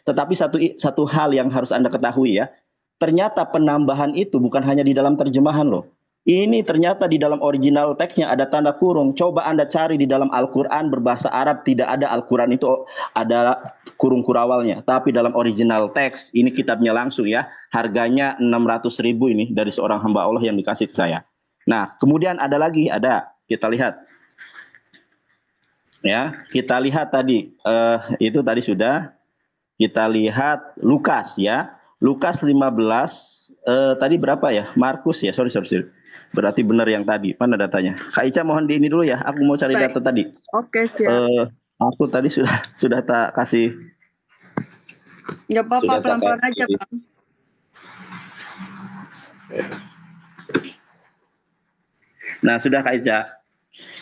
Tetapi satu hal yang harus Anda ketahui ya. Ternyata penambahan itu bukan hanya di dalam terjemahan loh. Ini ternyata di dalam original teksnya ada tanda kurung. Coba Anda cari di dalam Al-Quran berbahasa Arab, tidak ada Al-Quran itu ada kurung kurawalnya. Tapi dalam original teks, ini kitabnya langsung ya. Harganya 600.000 ini dari seorang hamba Allah yang dikasih ke saya. Nah, kemudian ada lagi, kita lihat. Ya, kita lihat tadi, itu tadi sudah. Kita lihat Lukas ya. Lukas 15, tadi berapa ya? Markus ya, sorry. Berarti benar yang tadi. Mana datanya? Kak Ica mohon di ini dulu ya. Aku mau cari Baik. data tadi. Oke, siap. Aku tadi sudah tak kasih. Nggak apa-apa, sudah tak pelan-pelan kasih. aja, Bang. Nah, sudah Kak Ica.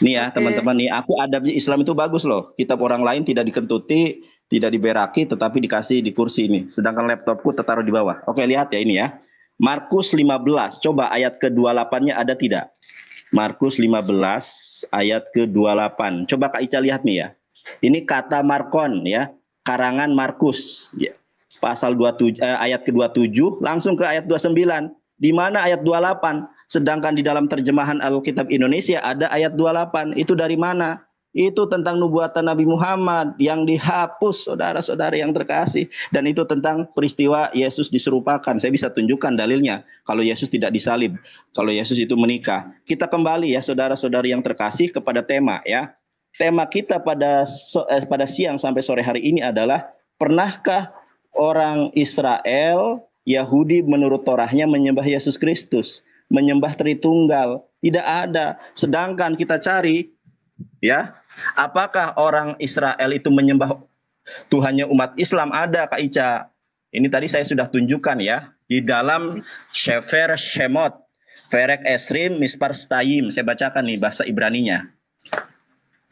Nih ya, Oke. teman-teman nih, aku adabnya Islam itu bagus loh. Kitab orang lain tidak dikentuti, tidak diberaki, tetapi dikasih di kursi ini. Sedangkan laptopku tertaruh di bawah. Oke, lihat ya ini ya. Markus 15, coba ayat ke-28-nya ada tidak? Markus 15 ayat ke-28. Coba Kak Ica lihat nih ya. Ini kata Markon ya, karangan Markus. Ya. Pasal 27 ayat ke-27 langsung ke ayat 29. Di mana ayat 28? Sedangkan di dalam terjemahan Alkitab Indonesia ada ayat 28. Itu dari mana? Itu tentang nubuatan Nabi Muhammad yang dihapus, saudara-saudara yang terkasih. Dan itu tentang peristiwa Yesus diserupakan. Saya bisa tunjukkan dalilnya. Kalau Yesus tidak disalib, kalau Yesus itu menikah. Kita kembali ya saudara-saudari yang terkasih kepada tema ya. Tema kita pada siang sampai sore hari ini adalah, pernahkah orang Israel, Yahudi menurut Torahnya menyembah Yesus Kristus? Menyembah Tritunggal? Tidak ada. Sedangkan kita cari ya, apakah orang Israel itu menyembah Tuhannya umat Islam? Ada Kak Ica. Ini tadi saya sudah tunjukkan ya. Di dalam Sefer Shemot Ferek Esrim Mispar Stayim. Saya bacakan nih bahasa Ibraninya.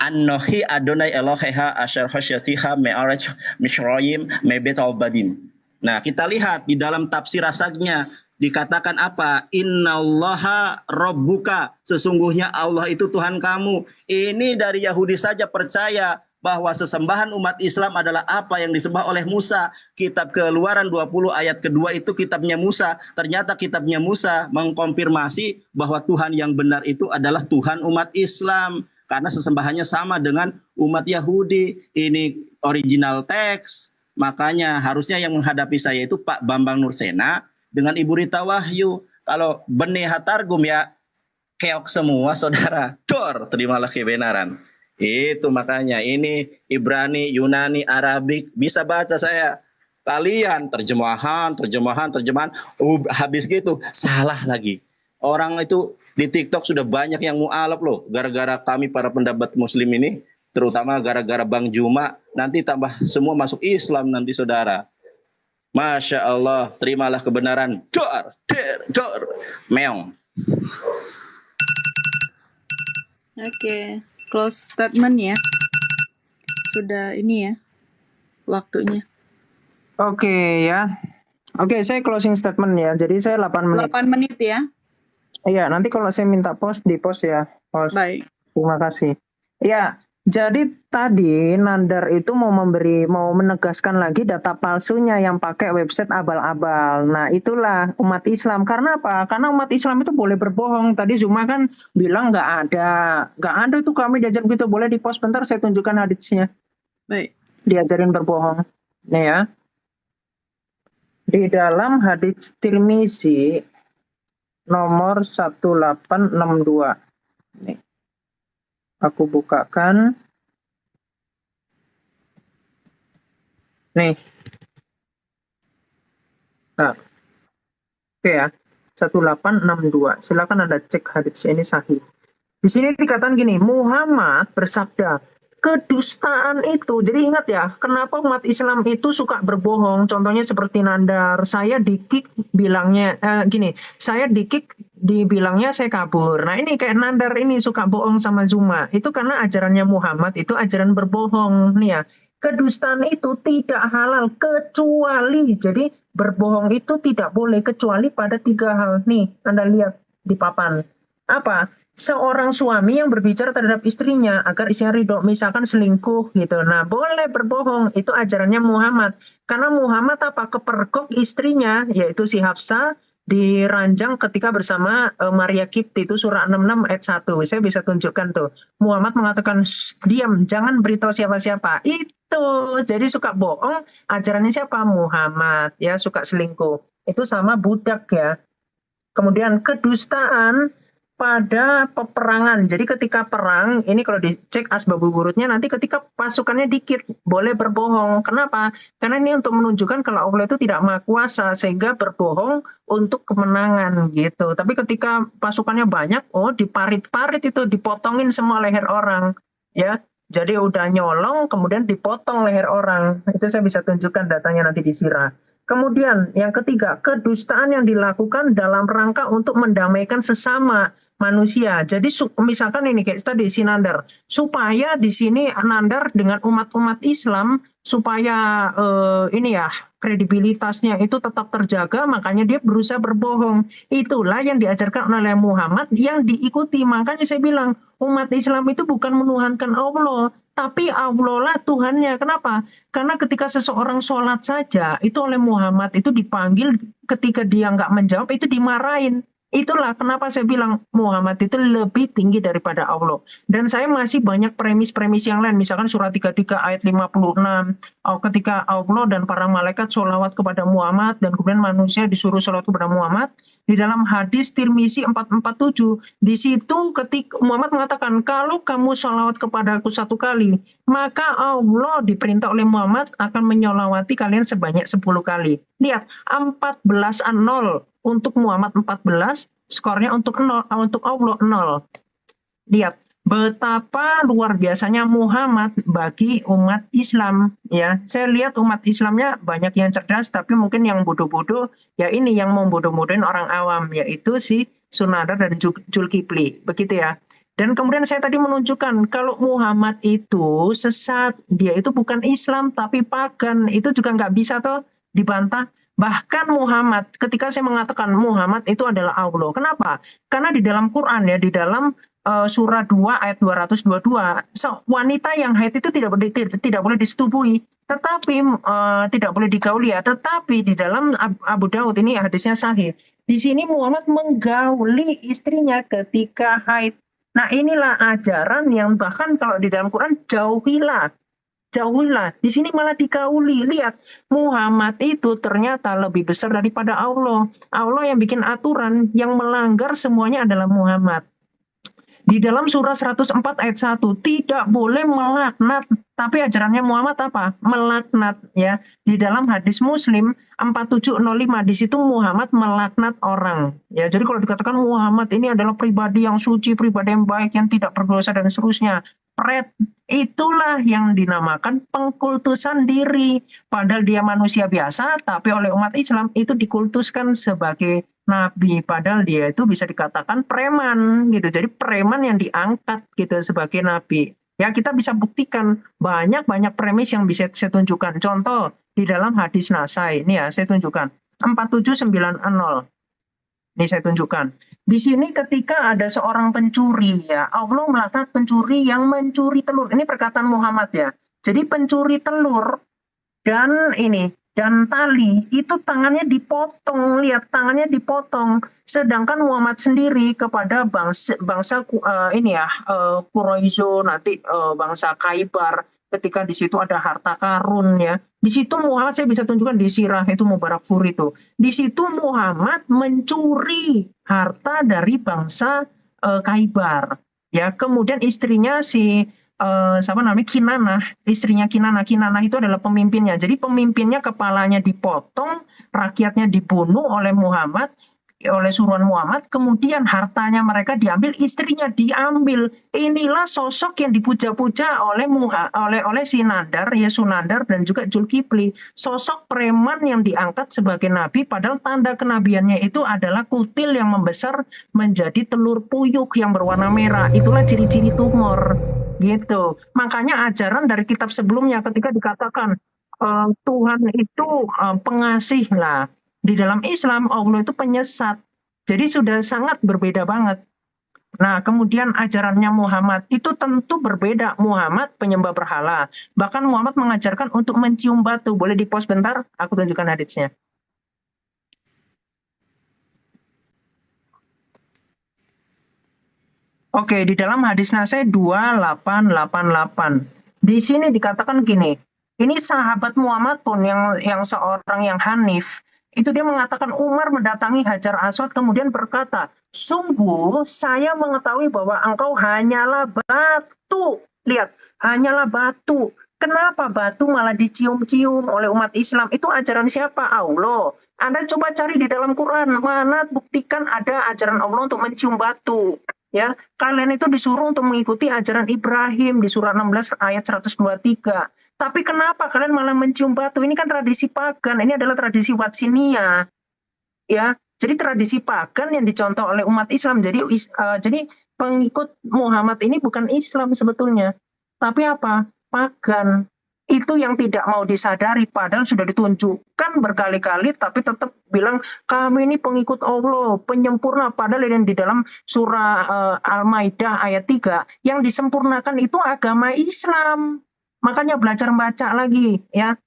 Anohi Adonai Eloheha Asher Hoshetiha Me'arech Mishroyim Mebet Al-Badim. Nah, kita lihat di dalam tafsir rasanya dikatakan apa? Innallaha Rabbuka. Sesungguhnya Allah itu Tuhan kamu. Ini dari Yahudi saja percaya bahwa sesembahan umat Islam adalah apa yang disembah oleh Musa. Kitab Keluaran 20 ayat kedua itu kitabnya Musa. Ternyata kitabnya Musa mengkonfirmasi bahwa Tuhan yang benar itu adalah Tuhan umat Islam. Karena sesembahannya sama dengan umat Yahudi. Ini original teks. Makanya harusnya yang menghadapi saya itu Pak Bambang Nursena dengan Ibu Rita Wahyu. Kalau benih hatargum ya keok semua saudara. Dor, terimalah kebenaran. Itu makanya ini Ibrani, Yunani, Arabik bisa baca saya. Kalian terjemahan. Habis gitu salah lagi. Orang itu di TikTok sudah banyak yang mualaf loh. Gara-gara kami para pendapat Muslim ini, terutama gara-gara Bang Juma, nanti tambah semua masuk Islam nanti saudara. Masya Allah, terimalah kebenaran. Dor, meong. Oke, close statement ya. Sudah ini ya, waktunya. Oke ya. Oke, saya closing statement ya. Jadi saya 8 menit. 8 menit ya. Iya, nanti kalau saya minta di post ya. Post. Baik. Terima kasih. Ya, jadi tadi Nandar itu mau menegaskan lagi data palsunya yang pakai website abal-abal. Nah, itulah umat Islam. Karena apa? Karena umat Islam itu boleh berbohong. Tadi Zuma kan bilang nggak ada tuh kami diajar begitu. Boleh di post bentar saya tunjukkan haditsnya. Baik. Diajarin berbohong. Nih ya. Di dalam hadits Tirmizi nomor 1862. Nih. Aku bukakan. Nih. Nah. Oke ya. 1862. Silakan Anda cek hadits ini sahih. Di sini dikatakan gini, Muhammad bersabda, kedustaan itu, jadi ingat ya, kenapa umat Islam itu suka berbohong? Contohnya seperti Nandar, saya dikik bilangnya saya dikik dibilangnya saya kabur. Nah ini kayak Nandar ini suka bohong sama Zuma. Itu karena ajarannya Muhammad itu ajaran berbohong. Nih ya, kedustaan itu tidak halal kecuali, jadi berbohong itu tidak boleh kecuali pada 3 hal. Nih, Anda lihat di papan. Apa? Seorang suami yang berbicara terhadap istrinya agar istrinya ridho, misalkan selingkuh gitu. Nah, boleh berbohong, itu ajarannya Muhammad. Karena Muhammad apa? Kepergok istrinya, yaitu si Hafsah, diranjang ketika bersama Maria Kipti, itu surah 66 ayat 1. Saya bisa tunjukkan tuh. Muhammad mengatakan, diam, jangan beritahu siapa-siapa. Itu, jadi suka bohong, ajarannya siapa? Muhammad, ya suka selingkuh. Itu sama budak ya. Kemudian kedustaan pada peperangan. Jadi ketika perang, ini kalau dicek asbabul wurudnya, nanti ketika pasukannya dikit, boleh berbohong. Kenapa? Karena ini untuk menunjukkan kalau Allah itu tidak maha kuasa, sehingga berbohong untuk kemenangan gitu. Tapi ketika pasukannya banyak, diparit-parit itu, dipotongin semua leher orang. Ya, jadi udah nyolong, kemudian dipotong leher orang. Itu saya bisa tunjukkan datanya nanti di sirah. Kemudian yang ketiga, kedustaan yang dilakukan dalam rangka untuk mendamaikan sesama manusia. Jadi misalkan ini kayak tadi si Nandar, supaya di sini Nandar dengan umat-umat Islam supaya kredibilitasnya itu tetap terjaga, makanya dia berusaha berbohong. Itulah yang diajarkan oleh Muhammad yang diikuti. Makanya saya bilang umat Islam itu bukan menuhankan Allah, tapi Allah lah Tuhannya. Kenapa? Karena ketika seseorang sholat saja, itu oleh Muhammad itu dipanggil, ketika dia nggak menjawab, itu dimarahin. Itulah kenapa saya bilang Muhammad itu lebih tinggi daripada Allah. Dan saya masih banyak premis-premis yang lain. Misalkan surah 33 ayat 56. Ketika Allah dan para malaikat sholawat kepada Muhammad, dan kemudian manusia disuruh sholawat kepada Muhammad. Di dalam hadis Tirmizi 447, di situ ketika Muhammad mengatakan, kalau kamu sholawat kepada aku 1 kali, maka Allah diperintah oleh Muhammad akan menyolawati kalian sebanyak 10 kali. Lihat, 14-0 untuk Muhammad 14, skornya untuk Allah 0. Lihat, betapa luar biasanya Muhammad bagi umat Islam, ya. Saya lihat umat Islamnya banyak yang cerdas, tapi mungkin yang bodoh-bodoh, ya ini yang membodoh-bodohin orang awam, yaitu si Sunadar dan Zulkifli, begitu ya. Dan kemudian saya tadi menunjukkan kalau Muhammad itu sesat, dia itu bukan Islam tapi pagan, itu juga nggak bisa toh dibantah. Bahkan Muhammad, ketika saya mengatakan Muhammad itu adalah Allah, kenapa? Karena di dalam Quran ya, di dalam surah 2 ayat 222, wanita yang haid itu tidak boleh disetubui, tetapi tidak boleh digauli ya. Tetapi di dalam Abu Daud ini hadisnya sahih. Di sini Muhammad menggauli istrinya ketika haid. Nah, inilah ajaran yang bahkan kalau di dalam Quran jauhilah. Di sini malah digauli. Lihat, Muhammad itu ternyata lebih besar daripada Allah. Allah yang bikin aturan, yang melanggar semuanya adalah Muhammad. Di dalam surah 104 ayat 1, tidak boleh melaknat. Tapi ajarannya Muhammad apa? Melaknat, ya. Di dalam hadis Muslim 4705, di situ Muhammad melaknat orang. Ya, jadi kalau dikatakan Muhammad ini adalah pribadi yang suci, pribadi yang baik, yang tidak berdosa dan seterusnya, itulah yang dinamakan pengkultusan diri. Padahal dia manusia biasa, tapi oleh umat Islam itu dikultuskan sebagai nabi. Padahal dia itu bisa dikatakan preman gitu. Jadi preman yang diangkat gitu sebagai nabi. Ya, kita bisa buktikan banyak premis yang bisa saya tunjukkan. Contoh di dalam hadis Nasai. Ini ya, saya tunjukkan. 4790. Ini saya tunjukkan. Di sini ketika ada seorang pencuri ya, Allah melaknat pencuri yang mencuri telur. Ini perkataan Muhammad ya. Jadi pencuri telur dan tali itu tangannya dipotong. Lihat, tangannya dipotong. Sedangkan Muhammad sendiri kepada bangsa Quraisy, nanti bangsa Khaybar, ketika di situ ada harta karun ya. Di situ Muhammad, saya bisa tunjukkan di sirah itu Mubarak Furi itu. Di situ Muhammad mencuri harta dari bangsa Khaybar. Ya, kemudian istrinya Kinanah, istrinya Kinanah itu adalah pemimpinnya. Jadi pemimpinnya kepalanya dipotong, rakyatnya dibunuh oleh Muhammad, oleh suruhan Muhammad, kemudian hartanya mereka diambil, istrinya diambil. Inilah sosok yang dipuja-puja oleh Sunandar dan juga Zulkifli. Sosok preman yang diangkat sebagai nabi, padahal tanda kenabiannya itu adalah kutil yang membesar menjadi telur puyuk yang berwarna merah. Itulah ciri-ciri tumor. Gitu. Makanya ajaran dari kitab sebelumnya ketika dikatakan Tuhan itu pengasih lah. Di dalam Islam Allah itu penyesat. Jadi sudah sangat berbeda banget. Nah, kemudian ajarannya Muhammad itu tentu berbeda. Muhammad penyembah berhala. Bahkan Muhammad mengajarkan untuk mencium batu. Boleh di-pause bentar? Aku tunjukkan haditsnya. Oke, di dalam hadis Nasai 2888. Di sini dikatakan gini, ini sahabat Muhammad pun yang seorang yang Hanif, itu dia mengatakan Umar mendatangi Hajar Aswad kemudian berkata, sungguh saya mengetahui bahwa engkau hanyalah batu. Lihat, hanyalah batu. Kenapa batu malah dicium-cium oleh umat Islam? Itu ajaran siapa? Allah. Anda coba cari di dalam Quran, mana buktikan ada ajaran Allah untuk mencium batu. Ya, kalian itu disuruh untuk mengikuti ajaran Ibrahim di surah 16 ayat 123. Tapi kenapa kalian malah mencium batu? Ini kan tradisi pagan. Ini adalah tradisi Watsinia. Ya, jadi tradisi pagan yang dicontoh oleh umat Islam. Jadi pengikut Muhammad ini bukan Islam sebetulnya, tapi apa? Pagan. Itu yang tidak mau disadari, padahal sudah ditunjukkan berkali-kali, tapi tetap bilang kami ini pengikut Allah, penyempurna. Padahal yang di dalam surah Al-Maidah ayat 3 yang disempurnakan itu agama Islam. Makanya belajar baca lagi ya.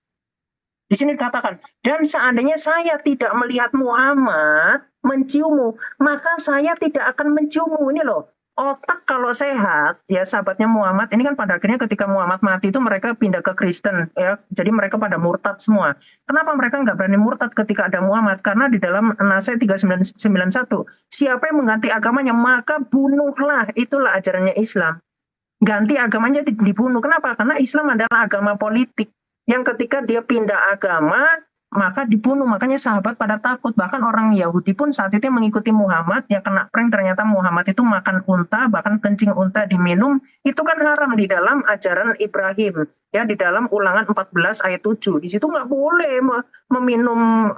Di sini dikatakan, dan seandainya saya tidak melihat Muhammad menciummu, maka saya tidak akan menciummu. Ini loh. Otak kalau sehat, ya sahabatnya Muhammad, ini kan pada akhirnya ketika Muhammad mati itu mereka pindah ke Kristen, ya. Jadi mereka pada murtad semua. Kenapa mereka nggak berani murtad ketika ada Muhammad? Karena di dalam Nasai 3991, siapa yang mengganti agamanya, maka bunuhlah. Itulah ajarannya Islam. Ganti agamanya dibunuh. Kenapa? Karena Islam adalah agama politik. Yang ketika dia pindah agama, maka dibunuh. Makanya sahabat pada takut. Bahkan orang Yahudi pun saat itu mengikuti Muhammad, ya kena prank ternyata Muhammad itu makan unta, bahkan kencing unta diminum. Itu kan haram di dalam ajaran Ibrahim. Ya, di dalam Ulangan 14 ayat 7. Di situ nggak boleh meminum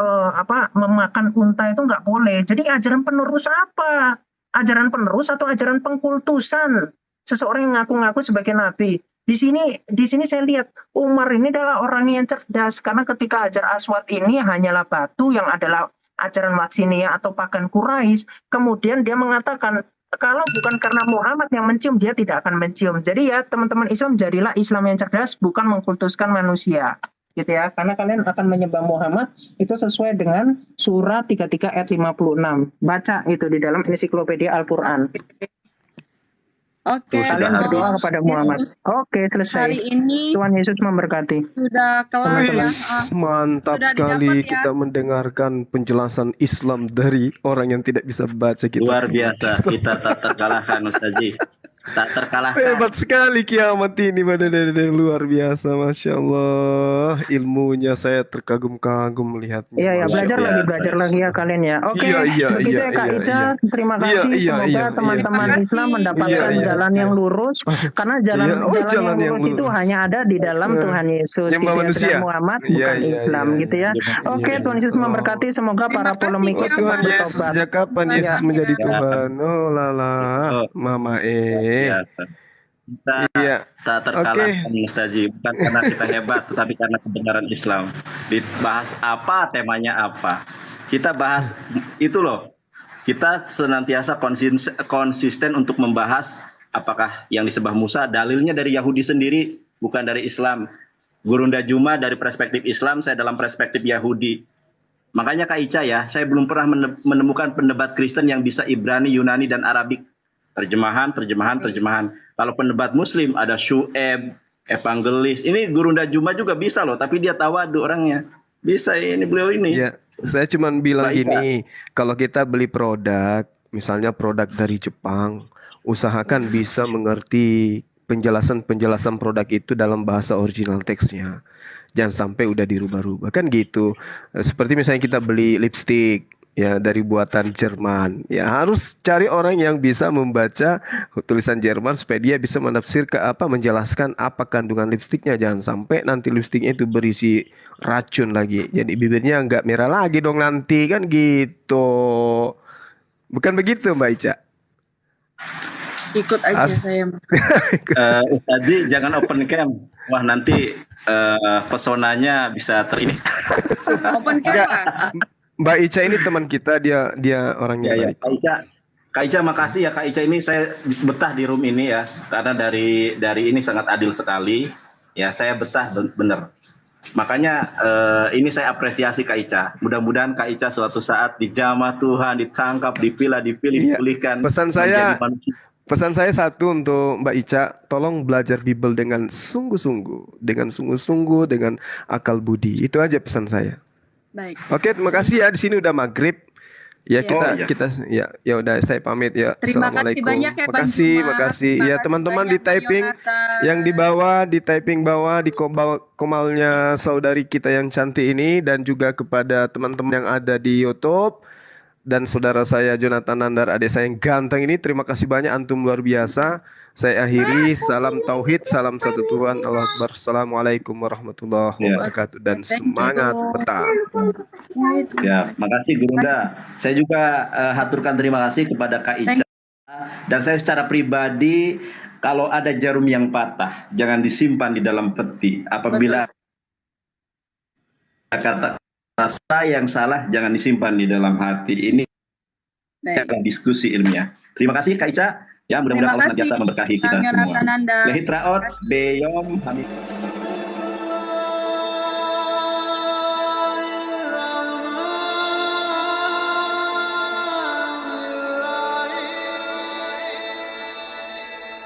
memakan unta, itu nggak boleh. Jadi ajaran penerus apa? Ajaran penerus atau ajaran pengkultusan seseorang yang ngaku-ngaku sebagai nabi? Di sini saya lihat Umar ini adalah orang yang cerdas, karena ketika Hajar Aswad ini hanyalah batu yang adalah ajaran Watsiniyah atau pagan Quraisy, kemudian dia mengatakan kalau bukan karena Muhammad yang mencium, dia tidak akan mencium. Jadi ya teman-teman Islam, jadilah Islam yang cerdas, bukan mengkultuskan manusia, gitu ya. Karena kalian akan menyembah Muhammad itu sesuai dengan surah 33 ayat 56. Baca itu di dalam ensiklopedia Al-Qur'an. Oke, Kalian berdoa kepada Muhammad. Yesus Oke, selesai. hari ini Tuhan Yesus memberkati. sudah kelar ya. Wis, mantap Sudah sekali didapat ya. kita mendengarkan penjelasan Islam dari orang yang tidak bisa baca kitab. Luar biasa, kita tak terkalahkan Ustazi. Tak terkalahkan. Hebat sekali kiamat ini, benar-benar luar biasa, masya Allah. Ilmunya saya terkagum-kagum melihatnya. Iya, ya, Masya belajar Allah. lagi ya kalian ya. Oke, Iya, begitu iya, ya Kak iya, Ica. Terima Iya, kasih. iya, Semoga iya, teman-teman iya. Islam mendapatkan Iya, iya, jalan iya. yang lurus. Karena jalan Iya, oh, jalan yang lurus itu lurus. hanya ada di dalam Tuhan Yesus. Nyembah Gitu ya. manusia. Dengan Muhammad Iya, bukan iya, Islam iya, gitu ya. iya. Oke, Iya. Tuhan Yesus Oh. memberkati. Semoga para Terima kasih, polemik Oh Kiamat. Tuhan Yesus, bertobat. sejak kapan Iya. Yesus menjadi Iya. Tuhan? Oh lala, Oh. Mama Biasa. Kita Iya. tak terkalahkan Ustazi, bukan karena kita hebat, tetapi karena kebenaran Islam. Dibahas apa, temanya apa. Kita bahas itu loh. Kita senantiasa konsisten untuk membahas apakah yang disembah Musa dalilnya dari Yahudi sendiri, bukan dari Islam. Gurunda Juma dari perspektif Islam, saya dalam perspektif Yahudi. Makanya Kak Ica ya, saya belum pernah menemukan pendebat Kristen yang bisa Ibrani, Yunani, dan Arabik. Terjemahan. Kalau pendebat Muslim ada Syu'eb, evangelis. Ini Gurunda Juma juga bisa loh, tapi dia tawadu orangnya. Bisa ini beliau ini. Ya, saya cuman bilang Baik, gini, kalau kita beli produk, misalnya produk dari Jepang, usahakan bisa mengerti penjelasan produk itu dalam bahasa original teksnya. Jangan sampai udah dirubah-rubah, kan gitu. Seperti misalnya kita beli lipstick ya dari buatan Jerman, ya harus cari orang yang bisa membaca tulisan Jerman supaya dia bisa menjelaskan apa kandungan lipstiknya. Jangan sampai nanti lipstiknya itu berisi racun lagi, jadi bibirnya nggak merah lagi dong nanti, kan gitu. Bukan begitu Mbak Ica? Ikut aja saya. Ustazi jangan open cam. Wah nanti pesonanya bisa ini. Open cam Enggak. lah. Mbak Ica ini teman kita, dia orangnya Ya, baik. Kak Ica makasih ya Kak Ica, ini saya betah di room ini ya, karena dari ini sangat adil sekali. Ya saya betah bener. Makanya ini saya apresiasi Kak Ica. Mudah-mudahan Kak Ica suatu saat dijamah Tuhan, ditangkap, dipilih, Iya. dipulihkan. Pesan menjadi manusia. Pesan saya satu untuk Mbak Ica, tolong belajar Bible dengan sungguh-sungguh, dengan akal budi. Itu aja pesan saya. Baik. Oke, terima kasih ya. Di sini udah maghrib. Ya Iya. kita ya udah saya pamit ya. Terima kasih Assalamualaikum. banyak ya Bang Makasih, Juma. makasih. Terima Ya kasih teman-teman banyak, di typing Bang Yonatan. yang di typing bawah di komalnya saudari kita yang cantik ini, dan juga kepada teman-teman yang ada di YouTube dan saudara saya Jonathan Nandar, adik saya yang ganteng ini. Terima kasih banyak, antum luar biasa. Saya akhiri, salam tauhid, salam satu Tuhan, Allah Akbar. Assalamualaikum warahmatullahi Ya. wabarakatuh, dan Thank you. semangat petang. Ya, makasih Gurunda. Saya juga haturkan terima kasih kepada Kak Ica. Dan saya secara pribadi, kalau ada jarum yang patah, jangan disimpan di dalam peti. Apabila kata rasa yang salah, jangan disimpan di dalam hati. Ini Baik. adalah diskusi ilmiah. Terima kasih Kak Ica. Ya, mudah-mudahan Allah Terima kasih, senantiasa memberkahi kita Bang semua. Yonatan Nanda. Lehitraot, Beyom, Hamid.